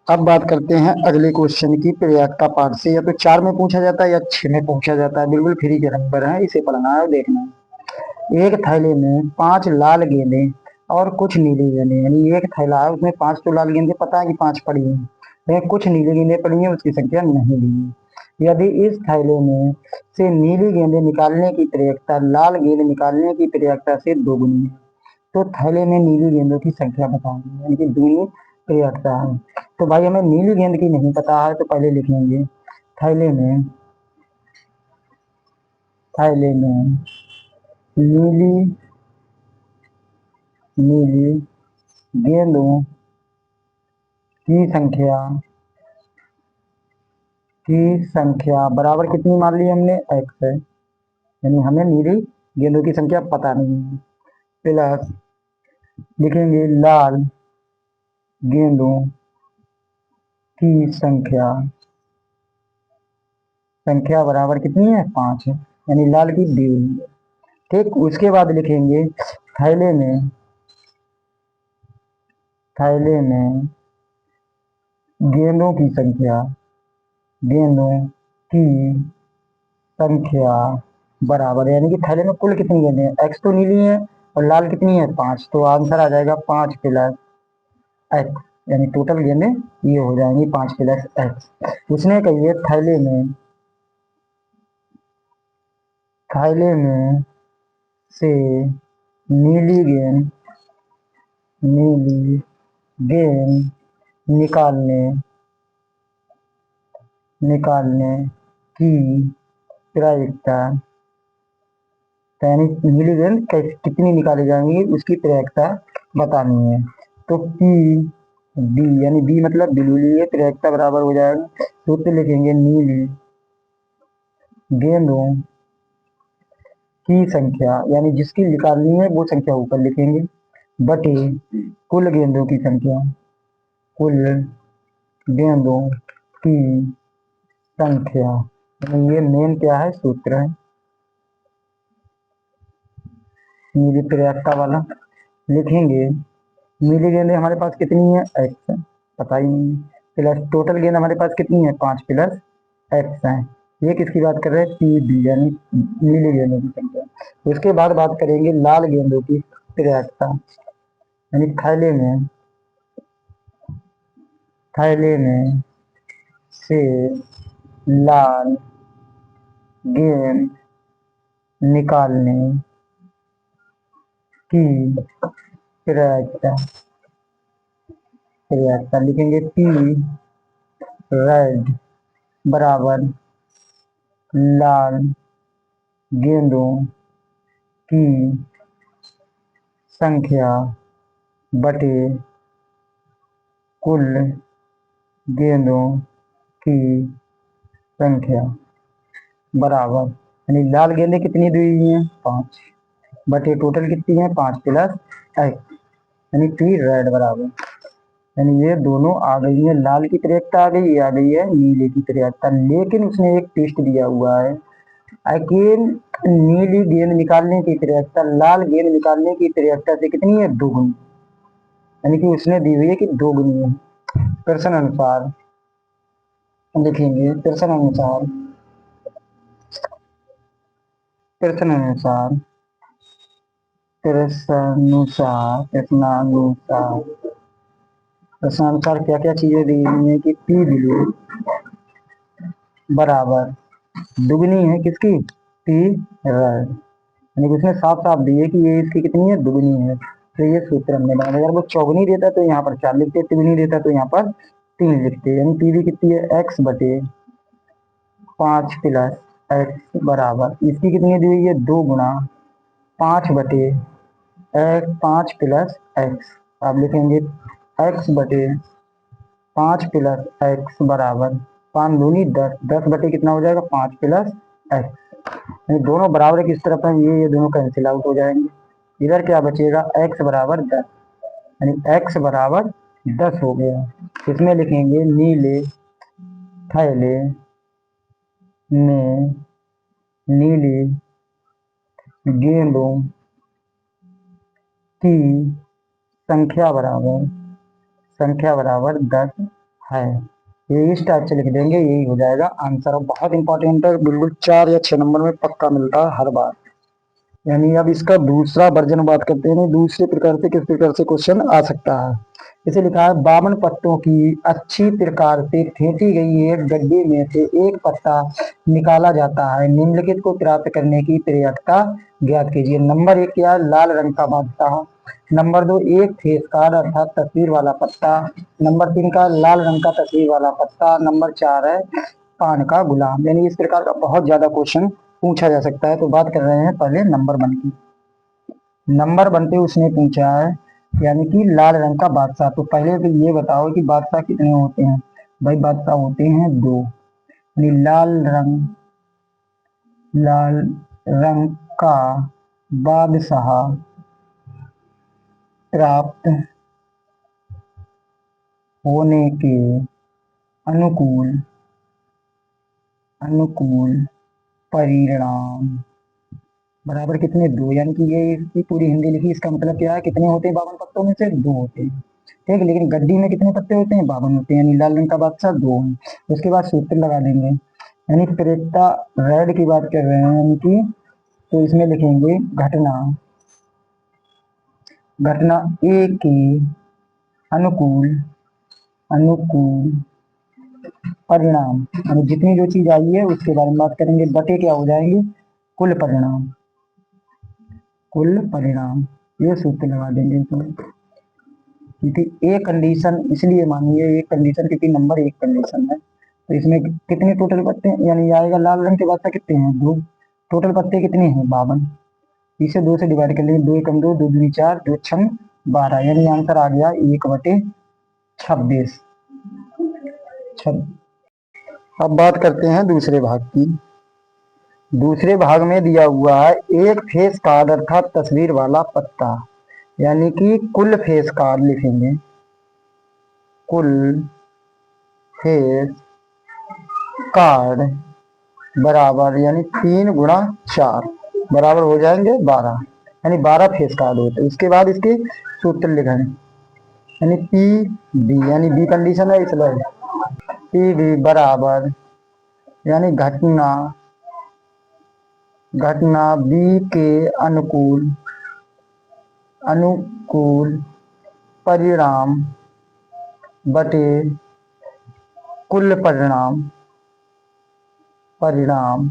अब बात करते हैं अगले क्वेश्चन की, प्रयागता पाठ से। या तो 4 में पूछा जाता है या 6 में पूछा जाता है, बिल्कुल फ्री के नंबर है, इसे पढ़ना है और देखना है। एक थैले में 5 लाल गेंदे और कुछ नीली गेंदे, यानी एक थैला है उसमें 5 तो लाल गेंदे पता है कि 5 पड़ी हैं, लेकिन कुछ नीली गेंदे पड़ी हैं, उसकी संख्या नहीं दी है। यदि इस थैले में से नीली गेंदे निकालने की प्रयोगता लाल गेंद निकालने की प्रयोगता से दोगुनी है, तो थैले में नीली गेंदों की संख्या बताएंगे, यानी कि दूनी प्रयोगता है। तो भाई हमें नीली गेंद की नहीं पता है, तो पहले लिखेंगे थैले में, थैले में नीली नीली गेंदों की संख्या बराबर कितनी मान ली हमने, x है, यानी हमें नीली गेंदों की संख्या पता नहीं है। प्लस लिखेंगे लाल गेंदों की संख्या बराबर कितनी है, 5 है, यानी लाल की दी हुई है। ठीक, उसके बाद लिखेंगे थैले में गेंदों की संख्या बराबर, यानी कि थैले में कुल कितनी गेंदें हैं, x तो नीली है और लाल कितनी है, 5, तो आंसर आ जाएगा 5 प्लस x, यानी टोटल गेंदें ये हो जाएंगी 5 प्लस x। उसने कही है थैले में से नीली गेंद निकालने की प्रायिकता, यानी नीली गेंद कितनी निकाली जाएंगी उसकी प्रायिकता बतानी है। तो पी बी, यानी बी मतलब बिलुली है, प्रायिकता बराबर हो जाएगा, सूत्र लिखेंगे नीली गेंदों की संख्या, यानी जिसकी निकालनी है वो संख्या ऊपर लिखेंगे, बटे कुल गेंदों की संख्या, कुल गेंदों की संख्या, यानी ये मेन क्या है, सूत्र है नीली प्रायिकता वाला। लिखेंगे नीली गेंदें हमारे पास कितनी है, x है, पता ही नहीं, प्लस टोटल गेंद हमारे पास कितनी है, 5 प्लस x है। ये किसकी बात कर रहे हैं, पी बी, यानी नीली गेंदों की संख्या। उसके बाद बात करेंगे लाल गेंदों की प्रायिकता, यानी थैले में से लाल गेंद निकालने की प्रायिकता लिखेंगे पी रेड बराबर लाल गेंदों की संख्या बटे कुल गेंदों की संख्या बराबर, यानी लाल गेंदें कितनी दी हुई हैं, 5, बटे टोटल कितनी है, 5 प्लस x, यानी पी रेड बराबर, यानी ये दोनों आ गई है, लाल की प्रायिकता आ गई, ये आ गई है नीले की प्रायिकता। लेकिन उसने एक टेस्ट दिया हुआ है, अगेन नीली गेंद निकालने की प्रायिकता लाल गेंद निकालने की प्रायिकता से कितनी है, 2 गुनी, यानी कि उसने दी हुई है कि 2 गुनी है। प्रश्न अनुसार लिखेंगे, प्रश्नानुसार प्रश्नानुसार क्या क्या चीजें दी हुई है कि पी वैल्यू बराबर दुगनी है किसकी, पी रेड, यानी कि उसने साफ साफ दी है कि ये इसकी कितनी है, दुगनी है। तो ये सूत्र हमने बनाया, अगर वो चौगुनी देता तो यहाँ पर 4 लिखते, तिगुनी देता तो यहाँ पर 3 लिखते, यानी पी भी कितनी है, x बटे 5 प्लस x बराबर, इसकी कितनी दी हुई है, 2 गुना 5 बटे 5 प्लस x। आप लिखेंगे x बटे 5 प्लस x बराबर 5 दूनी 10, 10 बटे कितना हो जाएगा, 5 प्लस x, ये दोनों बराबर किस तरफ है, ये दोनों कैंसिल आउट हो जाएंगे। इधर क्या बचेगा, x बराबर 10, यानी x बराबर 10 हो गया। इसमें लिखेंगे नीले थैले में नीली गेंदों की संख्या बराबर 10 है। ये इस टाइप से लिख देंगे, यही हो जाएगा आंसर। और बहुत इंपॉर्टेंट है, बिल्कुल 4 या 6 नंबर में पक्का मिलता है हर बार। यानी अब इसका दूसरा वर्जन बात करते हैं, दूसरे प्रकार से किस प्रकार से क्वेश्चन आ सकता है। इसे लिखा है 52 पत्तों की अच्छी प्रकार से खींची गई एक गड्डी में से एक पत्ता निकाला जाता है, निम्नलिखित को प्राप्त करने की प्रक्रिया ज्ञात कीजिए। नंबर 1 क्या है, लाल रंग का बादशाह। नंबर 2 एक फेस कार्ड अर्थात तस्वीर वाला पत्ता। नंबर 3 का लाल रंग का तस्वीर वाला पत्ता। नंबर 4 है पान का गुलाम। यानी इस प्रकार का बहुत ज्यादा क्वेश्चन पूछा जा सकता है। तो बात कर रहे हैं पहले नंबर 1 की। नंबर 1 पे उसने पूछा है यानी कि लाल रंग का बादशाह। तो पहले तो ये बताओ कि बादशाह कितने होते हैं। भाई बादशाह होते हैं 2। यानी लाल रंग का बादशाह प्राप्त होने के अनुकूल अनुकूल परिणाम बराबर कितने, 2। यानी कि ये इसकी पूरी हिंदी लिखी, इसका मतलब क्या है, कितने होते हैं 52 पत्तों में से 2 होते हैं। ठीक है, लेकिन गड्डी में कितने पत्ते होते हैं, 52 होते हैं। यानी लाल रंग का बादशाह 2 है। उसके बाद सूत्र लगा देंगे। यानी प्रेता रेड की बात कर रहे हैं, यानी कि तो इसमें लिखेंगे घटना ए के अनुकूल अनुकूल परिणाम। यानी जितनी जो चीज आई है उसके बारे में बात करेंगे, बटे क्या हो जाएंगे, कुल परिणाम। ये सूत्र लगा देंगे इसमें। क्योंकि एक कंडीशन इसलिए मानिए, एक कंडीशन क्योंकि नंबर एक कंडीशन है। तो इसमें कितने टोटल पत्ते यानी आएगा, लाल रंग के बादशाह कितने हैं, 2। टोटल पत्ते कितने हैं, 52। इसे 2 से डिवाइड कर लेंगे, 2 एकम 2, 2 दूनी 4, 2 छम 12। यानी आंसर आ गया 1/26। अब बात करते हैं दूसरे भाग की। दूसरे भाग में दिया हुआ है एक फेस कार्ड अर्थात तस्वीर वाला पत्ता। यानी कि कुल फेस कार्ड लिखेंगे, कुल फेस कार्ड बराबर यानी 3 गुणा 4 बराबर हो जाएंगे 12। यानी 12 फेस कार्ड होते हैं। उसके बाद इसके सूत्र लिखेंगे, यानी पी डी, यानी बी कंडीशन है इसलिए पी डी बराबर यानी घटना बी के अनुकूल अनुकूल परिणाम बटे कुल परिणाम।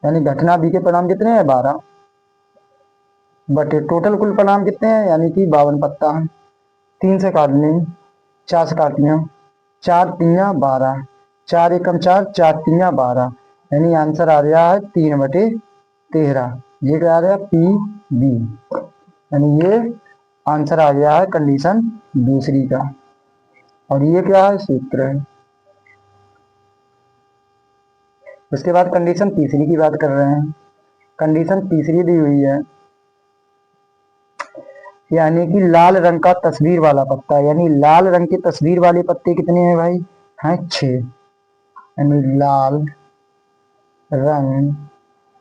यानी घटना बी के परिणाम कितने हैं, 12 बटे टोटल कुल परिणाम कितने हैं, यानी कि 52 पत्ता है। 3 से काट लें, 4 से काट लिया, 4 तिया 12, 4 एकम 4, 4 तिया 12। यानी आंसर आ रहा है 3/13। ये क्या आ रहा है, पी बी। यानी ये आंसर आ गया है कंडीशन दूसरी का। और ये क्या है, सूत्र है। उसके बाद कंडीशन तीसरी की बात कर रहे हैं। कंडीशन तीसरी दी हुई है, यानी कि लाल रंग का तस्वीर वाला पत्ता। यानी लाल रंग के तस्वीर वाले पत्ते कितने हैं भाई, हैं 6। यानी लाल रंग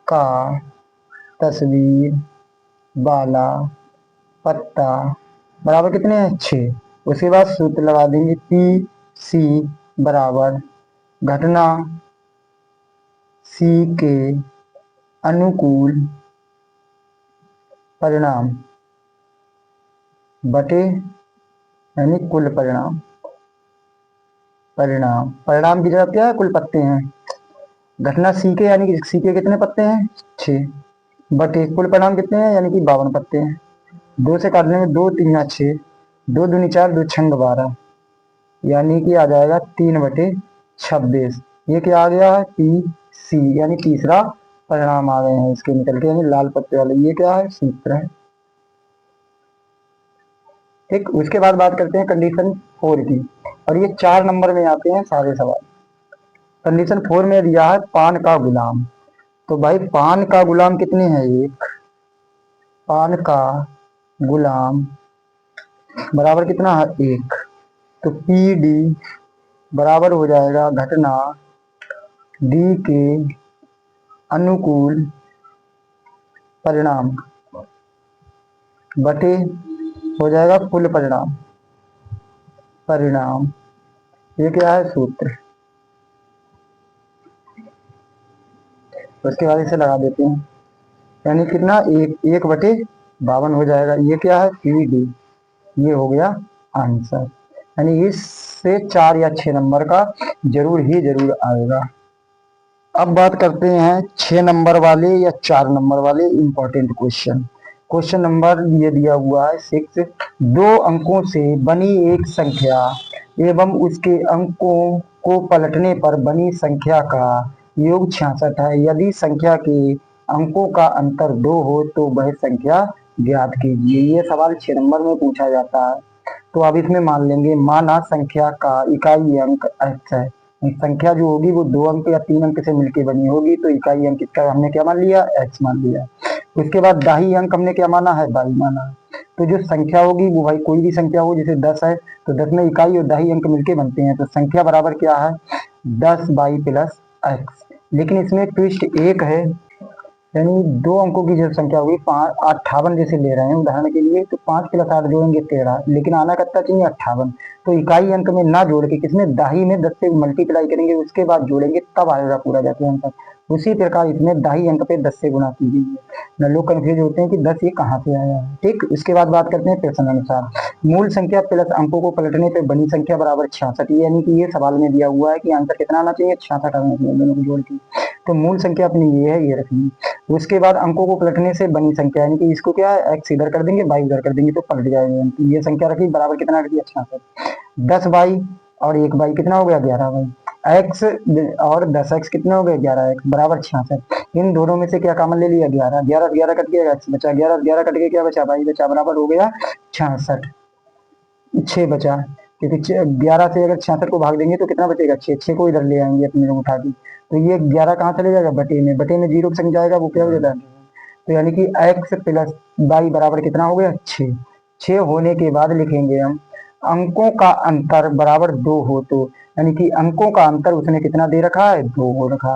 का तस्वीर वाला पत्ता बराबर कितने हैं, 6। उसके बाद सूत्र लगा देंगे, पी सी बराबर घटना सी के अनुकूल परिणाम बटे यानी कुल परिणाम की जगह क्या है, कुल पत्ते हैं। घटना सी के यानी कि सी के कितने पत्ते हैं, 6 बटे कुल परिणाम कितने हैं, यानी कि 52 पत्ते हैं। 2 से काट लेंगे, 2 3 6, 2 दूनी 4, 2 छंग 12। यानी कि आ जाएगा 3/26। ये क्या आ गया है, पी सी, यानी तीसरा परिणाम आ गए हैं इसके निकल के, यानी लाल पत्ते वाले। ये क्या है, सूत्र है। ठीक, उसके बाद बात करते हैं कंडीशन 4 की। और ये 4 नंबर में आते हैं सारे सवाल। कंडीशन 4 में दिया है पान का गुलाम। तो भाई पान का गुलाम कितने हैं, एक। पान का गुलाम बराबर कितना है, 1। तो पी डी बराबर हो जाएगा घटना डी के अनुकूल परिणाम बटे हो जाएगा कुल परिणाम। परिणाम ये क्या है सूत्र। उसके बाद इसे लगा देते हैं, यानी कितना 1/52 हो जाएगा। ये क्या है CD, ये हो गया आंसर। यानी इससे 4 या 6 नंबर का जरूर ही जरूर आएगा। अब बात करते हैं 6 नंबर वाले या 4 नंबर वाले इंपॉर्टेंट क्वेश्चन। क्वेश्चन नंबर ये दिया हुआ है 6। 2 अंकों से बनी एक संख्या एवं उसके अंकों को पलटने पर बनी संख्या का योग 66 है। यदि संख्या के अंकों का अंतर 2 हो तो वह संख्या ज्ञात कीजिए। ये सवाल 6 नंबर में पूछा जाता है। तो अब इसमें मान लेंगे, माना संख्या का इकाई अंक x है। संख्या जो होगी वो 2 अंक या 3 अंक से मिलकर बनी होगी, तो इकाई अंक इसका हमने क्या मान लिया, x मान लिया। उसके बाद दाही अंक हमने क्या माना है, y माना। तो जो संख्या होगी वो भाई कोई भी संख्या हो, जैसे 10 है तो 10 में इकाई और दाही अंक मिलके बनते हैं, तो संख्या बराबर क्या है 10y प्लस x। लेकिन इसमें ट्विस्ट एक है, यानी 2 अंकों की जो संख्या होगी 58 जैसे ले रहे हैं उदाहरण के लिए, तो 5 प्लस 8 जोड़ेंगे 13, लेकिन आना कितना चाहिए 58। तो इकाई अंक में ना जोड़ के किसमें दाही में 10 से मल्टीप्लाई करेंगे, उसके बाद जोड़ेंगे तब आएगा पूरा जाके आंसर। उसी प्रकार इसमें दाही अंक पे 10 से गुणा की गई है। न लोग कंफ्यूज होते हैं कि 10 ये कहाँ से आया है। ठीक, इसके बाद बात करते हैं प्रश्न अनुसार। मूल संख्या प्लस अंकों को पलटने पे बनी संख्या बराबर 66, यानी कि ये सवाल में दिया हुआ है कि आंसर कितना आना चाहिए 66 आना चाहिए दोनों को जोड़ के। तो मूल संख्या अपनी ये है, ये रखनी। उसके बाद अंकों को पलटने से बनी संख्या, यानी कि इसको क्या है x इधर कर देंगे y इधर कर देंगे तो पलट जाएगा। ये संख्या रखी बराबर कितना रख दिया 66। 10y और 1y कितना हो गया 11y। x और 10x कितना हो गया 11x बराबर 66। इन दोनों में से क्या कॉमन ले लिया 11, 11 11 कट गया x बचा, 11 11 कट के क्या बचा y बचा, बराबर हो गया 66। 6 बचा, क्योंकि 11 से अगर 66 को भाग देंगे तो कितना बचेगा 6, 6 को इधर ले आएंगे अपने लोग उठा के, तो ये 11 कहाँ चले जाएगा बटे में, बटे में 0 के संग जाएगा वो क्या हो जाता है। तो यानी कि x प्लस y बराबर कितना हो गया 6। 6 होने के बाद लिखेंगे हम अंकों का अंतर बराबर 2 हो तो, यानी कि अंकों का अंतर उसने कितना दे रखा है 2 हो रखा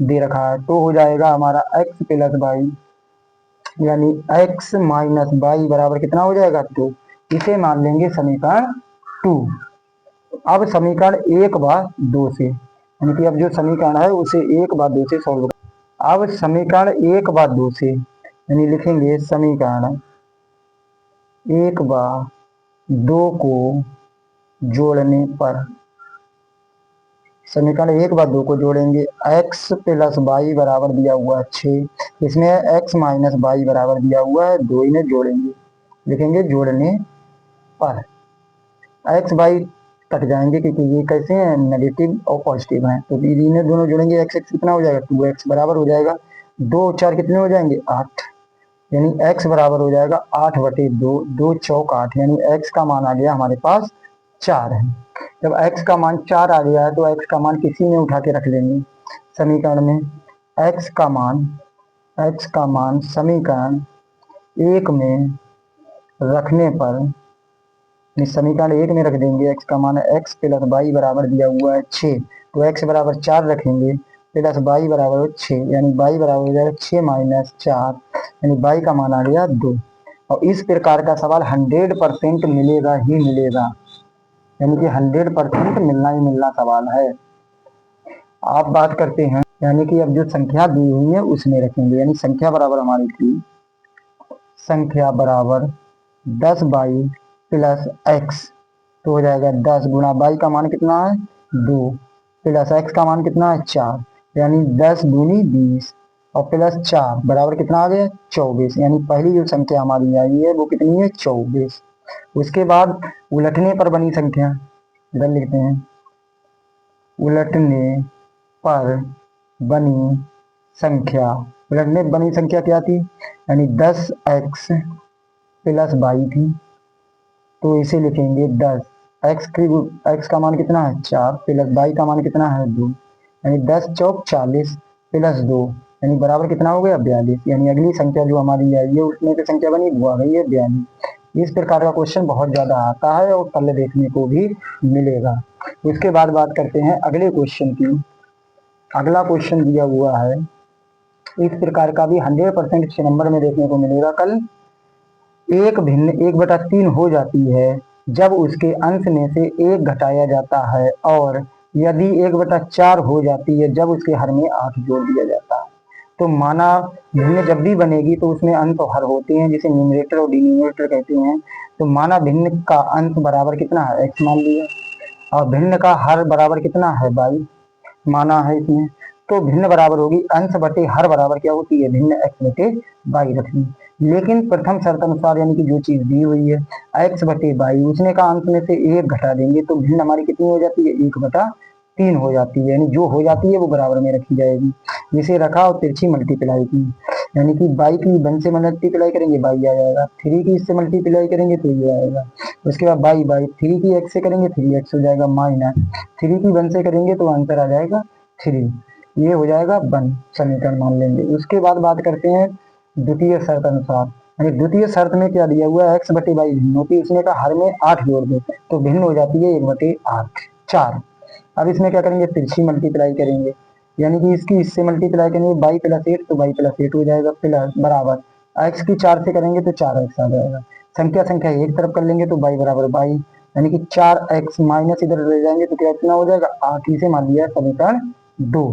दे रखा है, तो हो जाएगा हमारा x प्लस y, यानी x माइनस वाई बराबर कितना हो जाएगा 2। इसे मान लेंगे समीकरण 2। अब समीकरण 1/2 से, यानी कि अब जो समीकरण है उसे 1/2 से सॉल्व कर। अब समीकरण 1/2 से यानी लिखेंगे समीकरण 1/2 को जोड़ने पर, समीकरण 1/2 को जोड़ेंगे x प्लस वाई बराबर दिया हुआ है 6, इसमें x माइनस वाई बराबर दिया हुआ है 2, इन्हें जोड़ेंगे, लिखेंगे जोड़ने पर। x वाई कट जाएंगे क्योंकि ये कैसे हैं नेगेटिव और पॉजिटिव हैं, तो इन्हें दोनों जोड़ेंगे x x कितना हो जाएगा 2x बराबर हो जाएगा 2 4 कितने हो जाएंगे 8, यानी x बराबर हो जाएगा 8/2, 2 चौक 8, यानी x का मान आ गया हमारे पास 4 है। जब x का मान 4 आ गया है तो x का मान किसी में उठा के रख लेंगे समीकरण में। x का मान समीकरण 1 में रखने पर, समीकरण 1 में रख देंगे x का मान x प्लस वाई बराबर दिया हुआ है 6, तो x बराबर 4 रखेंगे प्लस वाई बराबर 6, यानी वाई बराबर हो जाएगा 6 माइनस 4, यानी वाई का मान आ गया 2। और इस प्रकार का सवाल 100% मिलेगा ही मिलेगा, यानी कि 100% मिलना ही मिलना सवाल है। आप बात करते हैं, यानी कि अब जो संख्या दी हुई है उसमें रखेंगे, यानी संख्या बराबर हमारी थी, संख्या बराबर 10y प्लस x, तो हो जाएगा 10 गुणा y का मान कितना है 2 प्लस x का मान कितना है 4, यानी 10 दूनी 20 और प्लस 4 बराबर कितना आ गया 24, यानी पहली जो संख्या हमारी आई है वो कितनी है 24। उसके बाद उलटने पर बनी संख्या, इधर लिखते हैं उलटने पर बनी संख्या, उलटने पर बनी संख्या क्या थी, यानी 10x प्लस वाई थी, तो इसे लिखेंगे 10 x का मान कितना है 4 प्लस वाई का मान कितना है 2, यानी 10 चौक 40 प्लस 2, यानी बराबर कितना हो गया 42, यानी अगली संख्या जो हमारी है ये उठने की संख्या बनी वो आ गई है 42। इस प्रकार का क्वेश्चन बहुत ज्यादा आता है और कल देखने को भी मिलेगा। उसके बाद बात करते हैं अगले क्वेश्चन की। अगला क्वेश्चन दिया हुआ है इस प्रकार का भी 100% 6 नंबर में देखने को मिलेगा। कल एक भिन्न 1/3 हो जाती है जब उसके अंश में से एक घटाया जाता है, और यदि 1/4 हो जाती है जब उसके हर में 8 जोड़ दिया जाता है। तो माना भिन्न जब भी बनेगी तो उसमें अंश और हर होते हैं, जिसे न्यूमरेटर और डिनोमिनेटर कहते हैं। तो माना भिन्न का अंश बराबर कितना है, x मान लिया, और भिन्न का हर बराबर कितना है, y माना है इसमें। तो भिन्न बराबर होगी अंश बटे हर बराबर क्या होती है, भिन्न x बटे y रखनी। लेकिन प्रथम शर्त अनुसार, यानी कि जो चीज दी हुई है x बटे y, उसने का अंश में से एक घटा देंगे तो भिन्न हमारी कितनी हो जाती है, 1/3 हो जाती है। यानी जो हो जाती है वो बराबर में रखी जाएगी। जिसे रखा और तिरछी मल्टीप्लाई की, यानी कि बाई की 1 से मल्टीप्लाई करेंगे बाई आ जाएगा, 3 की इससे मल्टीप्लाई करेंगे तो ये आएगा। उसके बाद बाई बाई 3 की x से करेंगे 3x हो जाएगा, माइनस 3 की 1 से करेंगे तो आंसर आ जाएगा 3। ये हो जाएगा 1 समीकरण मान लेंगे। उसके बाद बात करते हैं द्वितीय शर्त अनुसार। यानी द्वितीय शर्त में क्या दिया हुआ है, x बटे बाई भिन्न होती है, उसने का हर में 8 जोड़ दे तो भिन्न हो जाती है 1/8 4। अब इसमें क्या करेंगे, तिरछी मल्टीप्लाई करेंगे, यानी कि इसकी इससे मल्टीप्लाई करेंगे बाई प्लस 8 तो बाई प्लस 8 हो जाएगा, प्लस बराबर x की 4 से करेंगे तो 4x आ जाएगा। संख्या संख्या एक तरफ कर लेंगे तो बाई बराबर बाई, यानी कि 4x माइनस इधर ले जाएंगे तो क्या इतना हो जाएगा 8। इसे मान लिया समीकरण 2।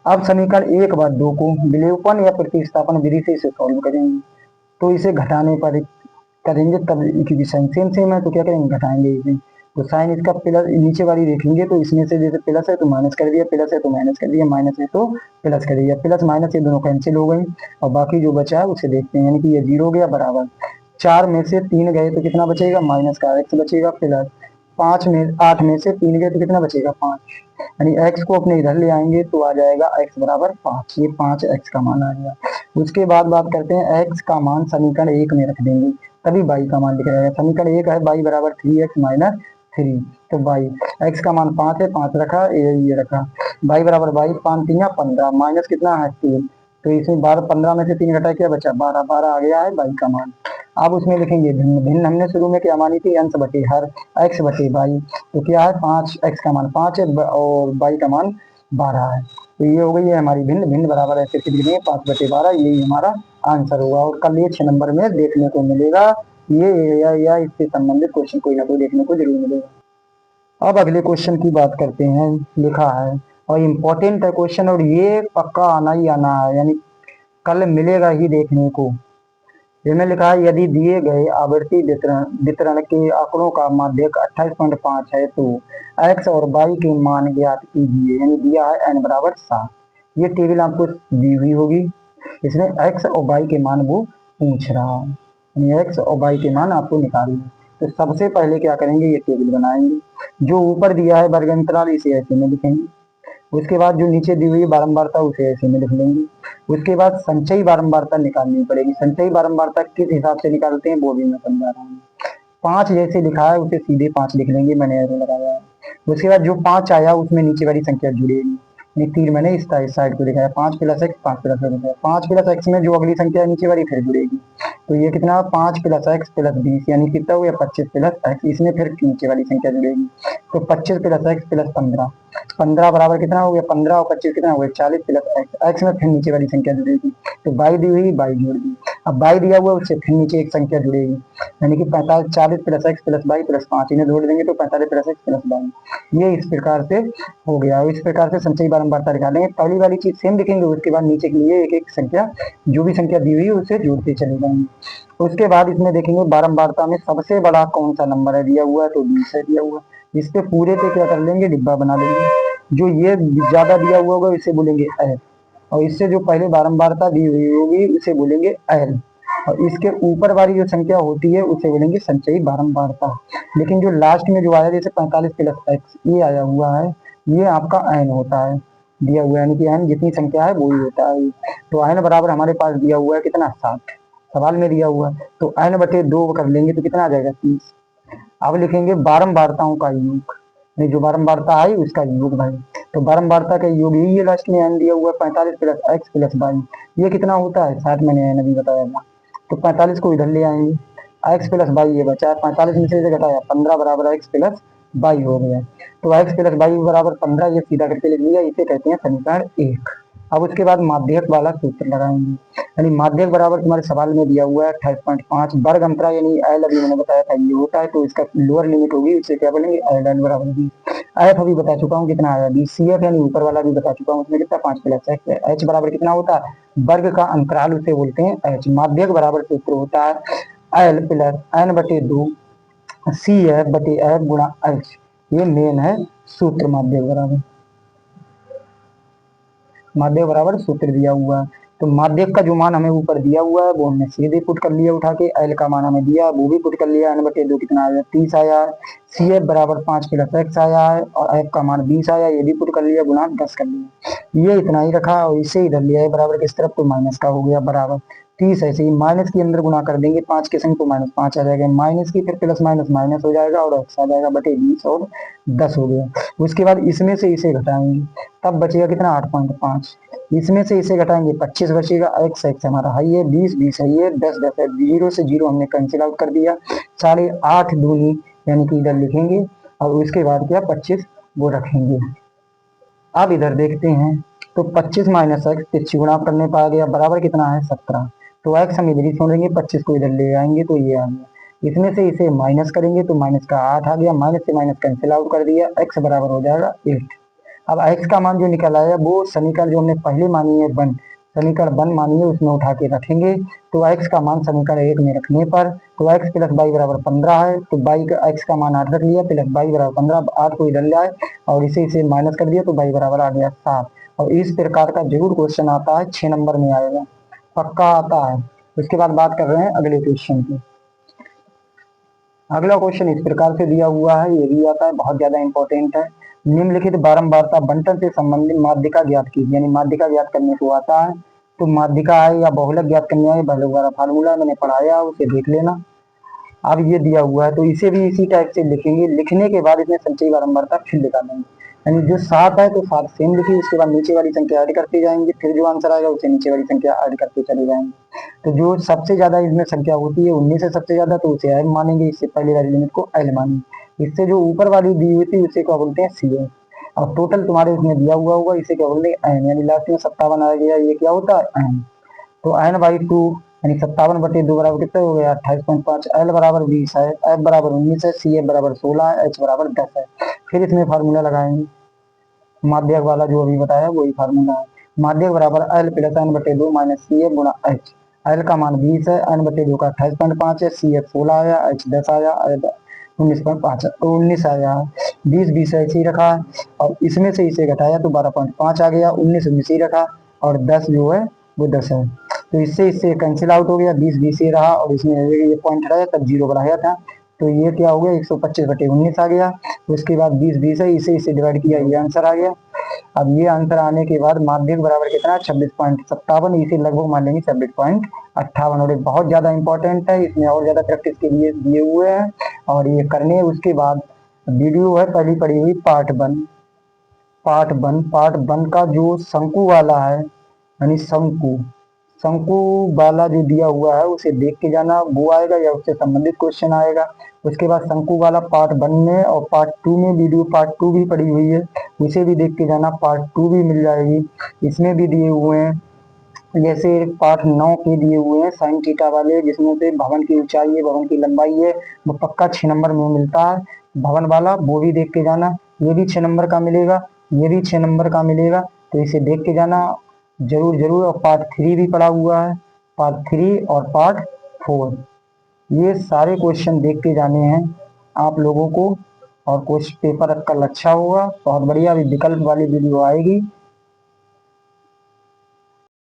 अब समीकरण 1 बाद 2 को विलोपन या प्रतिस्थापन विधि से इसे सॉल्व करेंगे। तो इसे घटाने पर करेंगे तब, क्योंकि साइन सेम है तो क्या करेंगे, घटाएंगे इसे। तो साइन इसका प्लस नीचे वाली देखेंगे तो इसमें से जैसे प्लस है तो माइनस कर दिया, प्लस है तो माइनस कर दिया, माइनस है तो प्लस कर दिया, प्लस माइनस ये दोनों कैंसिल हो गई। और बाकी जो बचा है उसे देखते हैं, यानी कि ये 0 हो गया बराबर 4 में से 3 गए तो कितना बचेगा, माइनस का x बचेगा, प्लस 8 में से 3 गए तो कितना बचेगा 5, यानी x को अपने इधर ले आएंगे तो आ जाएगा x बराबर 5। ये 5x का मान आ गया। उसके बाद बात करते हैं x का मान समीकरण 1 में रख देंगे तभी y का मान लिखा जाएगा। समीकरण 1 है y बराबर 3x माइनस 3, तो y x का मान 5 है, 5 रखा, ये रखा, y बराबर 5 3 15 माइनस कितना है 3, तो इसमें 12 15 में से 3 घटा क्या बचा 12, 12 आ गया है y का मान। अब उसमें लिखेंगे भिन्न, भिन्न हमने शुरू में क्या मानी थी, अंश बटे हर x बटे y, तो क्या है 5, x का मान 5 है और y का मान 12 है। तो ये हो गई है हमारी भिन्न, भिन्न बराबर ऐसे लिखेंगे 5/12, यही हमारा आंसर होगा। और कल ये 6 नंबर में देखने को मिलेगा, ये या इससे संबंधित क्वेश्चन कोई ना कोई देखने को जरूर मिलेगा। अब अगले क्वेश्चन की बात करते हैं। लिखा है और इम्पोर्टेंट है क्वेश्चन, और ये पक्का आना ही आना है, यानी कल मिलेगा ही देखने को। इसमें लिखा है यदि दिए गए आवृत्ति वितरण वितरण के आंकड़ों का माध्यक 28.5 है तो x और y के मान ज्ञात कीजिए। यानी दिया है n बराबर 7। ये टेबल आपको दी हुई होगी, इसमें x और y के मान वो पूछ रहा है, यानी x और y के मान आपको निकालना है। तो सबसे पहले क्या करेंगे, ये टेबल बनाएंगे। जो ऊपर दिया है वर्ग अंतराल इसे ऐसे में लिखेंगे, उसके बाद जो नीचे दी हुई बारंबारता उसे ऐसे में लिख लेंगे। उसके बाद संचयी बारंबारता निकालनी पड़ेगी। संचयी बारंबारता किस हिसाब से निकालते हैं वो भी मैं समझा रहा हूँ। 5 जैसे लिखा है उसे सीधे 5 लिख लेंगे, मैंने ऐसे लगाया है। उसके बाद जो 5 आया उसमें नीचे वाली संख्या जुड़ेगी, नहीं 3 मैंने इस साइड को लिखा है, 5 plus x 5 plus x, 5 plus x में जो अगली संख्या है नीचे वाली फिर जुड़ेगी। तो ये कितना 5 प्लस एक्स प्लस 20, यानी कितना हो गया 25 प्लस एक्स, इसमें फिर नीचे वाली संख्या जुड़ेगी। तो 25 प्लस एक्स प्लस 15, 15 बराबर कितना हो गया 15 और 25 कितना हो गया 40 प्लस एक्स, एक्स में फिर नीचे वाली संख्या जुड़ेगी। तो बाई दी हुई बाई जोड़ दी, अब बाई दिया हुआ उससे फिर नीचे एक संख्या जुड़ेगी, यानी कि 45 40 plus x plus by plus 5, इन्हें जोड़ देंगे तो 45 प्लस एक्स प्लस बाई। ये इस प्रकार से हो गया। इस प्रकार से संचयी बारंबारता निकालेंगे। पहली वाली चीज सेम लिखेंगे, उसके बाद नीचे के लिए एक एक संख्या जो भी संख्या दी हुई है उसे जोड़ते चले जाएंगे। उसके बाद इसमें देखेंगे बारंबारता में सबसे बड़ा कौन सा नंबर है, दिया हुआ है तो 20 है दिया हुआ, इस पे पूरे पे क्या कर लेंगे डिब्बा बना लेंगे। जो ये ज्यादा दिया हुआ होगा इसे बोलेंगे एल, और इससे जो पहले बारंबारता दी हुई होगी उसे बोलेंगे एल, और इसके ऊपर वाली जो संख्या होती है उसे बोलेंगे संचयी बारंबारता। लेकिन जो लास्ट में जो आया जैसे 45 प्लस एक्स ये आया हुआ है, ये आपका एन होता है दिया हुआ है, यानी कि एन जितनी संख्या है वो ही होता है। तो एन बराबर हमारे पास दिया हुआ है कितना 60, सवाल में दिया हुआ है, तो एन बटे 2 कर लेंगे तो कितना आ जाएगा 30। अब लिखेंगे बारंबारताओं का योग, जो बारंबारता आई उसका योग भाई, तो बारंबारता का योग यही है लास्ट में एन दिया हुआ है 45 प्लस एक्स प्लस बाई, ये कितना होता है 60, मैंने एन अभी बताया था। तो 45 को इधर ले आएंगे, एक्स प्लस बाई ये बचा है, 45 में से घटाया 15 बराबर एक्स प्लस बाई हो गया। तो एक्स प्लस बाई बराबर 15 ये सीधा करके लिख लिया, इसे कहते हैं समीकरण 1। अब उसके बाद माध्यक वाला सूत्र लगाएंगे, यानी माध्यक बराबर तुम्हारे सवाल में दिया हुआ है 28.5 वर्ग अंतरा, यानी एल अभी मैंने बताया था ये होता है, तो इसका लोअर लिमिट होगी, उससे क्या बोलेंगे एल एन बराबर 20। एफ अभी बता चुका हूँ कितना आया 20, सी एफ यानी ऊपर वाला भी बता चुका हूँ उसमें कितना 5 प्लस एक्स है। एच बराबर कितना होता है, वर्ग का अंतराल उसे बोलते हैं एच। माध्यक बराबर सूत्र होता है एल प्लस एन बटे 2 सी एफ बटे एफ गुणा एच, ये मेन है सूत्र माध्यक बराबर। माध्यक बराबर सूत्र दिया हुआ है, तो माध्यक का जो मान हमें ऊपर दिया हुआ है वो हमने सीधे पुट कर लिया उठा के, एल का मान हमें दिया वो भी पुट कर लिया, एन बटे 2 कितना आया 30 आया है, सी एफ बराबर 5 प्लस एक्स आया है, और एफ का मान 20 आया, ये भी पुट कर लिया, गुणा 10 कर लिया, ये इतना ही रखा और इसे इधर लिया है बराबर किस तरफ, तो माइनस का हो गया बराबर 30। ऐसे ही माइनस के अंदर गुणा कर देंगे 5 के संग तो -5 आ जाएगा, माइनस की फिर प्लस माइनस माइनस हो जाएगा और एक्स आ जाएगा बटे 20 और 10 हो गया। उसके बाद इसमें से इसे घटाएंगे तब बचेगा कितना 8.5, इसमें से इसे घटाएंगे 25 बचेगा, एक्स एक्स हमारा हाई है, 20 20 है, ये 10 10 है, जीरो से जीरो हमने कैंसिल आउट कर दिया, 8.5 दूनी यानी कि इधर लिखेंगे और उसके बाद क्या 25 वो रखेंगे। अब इधर देखते हैं तो 25 माइनस एक्स तिरछी गुणा करने पर आ गया बराबर कितना है 17, तो एक्स हम इधर ही छोड़ेंगे 25 को इधर ले आएंगे तो ये आ गया, इसमें से इसे माइनस करेंगे तो माइनस का 8 आ गया, माइनस से माइनस कैंसिल आउट कर दिया, एक्स बराबर हो जाएगा 8। अब एक्स का मान जो निकल आया वो समीकरण जो हमने पहले मानी है वन, समीकरण वन मानी है उसमें उठा के रखेंगे, तो एक्स का मान समीकरण एक में रखने पर तो एक्स प्लस वाई बराबर 15 है, तो वाई का एक्स का मान 8 रख लिया प्लस वाई बराबर 15, 8 को इधर ले आए और इसे माइनस कर दिया तो वाई बराबर आ गया 7। और इस प्रकार का जरूर क्वेश्चन आता है 6 नंबर में आएगा, पक्का आता है। उसके बाद बात कर रहे हैं अगले क्वेश्चन की। अगला क्वेश्चन इस प्रकार से दिया हुआ है, ये भी आता है, बहुत ज्यादा इंपॉर्टेंट है। निम्नलिखित बारंबारता बंटन से संबंधित माध्यिका ज्ञात की, यानी माध्यिका ज्ञात करने को आता है, तो माध्यिका है या बहुलक ज्ञात करने है, बहुलक वाला फार्मूला मैंने पढ़ाया उसे देख लेना। अब ये दिया हुआ है तो इसे भी इसी टाइप से लिखेंगे, लिखने के बाद इसमें संचयी बारंबारता फिर निकालेंगे, यानी जो 7 है तो 7 सेम लिखिए, उसके बाद नीचे वाली संख्या ऐड करते जाएंगे, फिर जो आंसर आएगा उसे नीचे वाली संख्या ऐड करते चले जाएंगे। तो जो सबसे ज्यादा इसमें संख्या होती है 19 से सबसे ज्यादा तो उसे एम मानेंगे, इससे पहले वाली लिमिट को एल मानेंगे, इससे जो ऊपर वाली दी हुई थी उसे क्या बोलते हैं सी है। और टोटल तुम्हारे इसमें दिया हुआ होगा इसे क्या बोलते हैं एन, यानी लास्ट में 57 आ गया, ये क्या होता है एन, तो एन बाई 2 यानी 57 बटे 2 बराबर कितना हो गया 28.5, एल बराबर 20 है, एफ बराबर 19 है, सी एफ बराबर 16 है, एच बराबर 10 है। फिर इसमें फार्मूला लगाएंगे, माध्यक वाला जो अभी बताया वही फार्मूला है, माध्यक बराबर एल प्लस एन बटे 2 माइनस सी एफ गुणा एच, एल का मान 20 है, एन बटे 2 का 28.5 है, सी एफ 16 आया, एच 10 आया, 19.5 19 आया, 20 20 ऐसे ही रखा और इसमें से इसे घटाया तो 12.5 आ गया, 19 19 ही रखा और 10 जो है वो 10 है, तो इससे कैंसिल आउट हो गया, 20 20 ही रहा और इसमें ये पॉइंट हटाया तब जीरो बढ़ाया था, तो ये क्या हो गया 125 बटे 19 आ गया। उसके बाद 20 20 है, इसे डिवाइड किया, ये आंसर आ गया। अब ये आंसर आने के बाद माध्यक बराबर कितना 26.57, इसे लगभग मान लेंगे 26.58, और ये बहुत ज्यादा इंपॉर्टेंट है, इसमें और ज्यादा प्रैक्टिस के लिए दिए हुए हैं और ये करने। उसके बाद वीडियो है पहली पड़ी हुई पार्ट वन का जो शंकु वाला है, यानी शंकु शंकु वाला जो दिया हुआ है उसे देख के जाना, वो आएगा या उससे संबंधित क्वेश्चन आएगा। उसके बाद शंकु वाला पार्ट 1 में और पार्ट 2 में वीडियो पार्ट 2 भी पड़ी हुई है, उसे भी देख के जाना, पार्ट 2 भी मिल जाएगी, इसमें भी दिए हुए हैं। जैसे पार्ट 9 के दिए हुए हैं साइन थीटा वाले, जिसमें से भवन की ऊंचाई है भवन की लंबाई है, वो पक्का 6 नंबर में मिलता है भवन वाला, वो भी देख के जाना। ये भी 6 नंबर का मिलेगा, ये भी 6 नंबर का मिलेगा, तो इसे देख के जाना जरूर जरूर। और पार्ट 3 भी पड़ा हुआ है, पार्ट 3 और पार्ट 4, ये सारे क्वेश्चन देख के जाने हैं आप लोगों को, और कुछ पेपर कल अच्छा होगा बहुत बढ़िया। अभी विकल्प वाली वीडियो आएगी,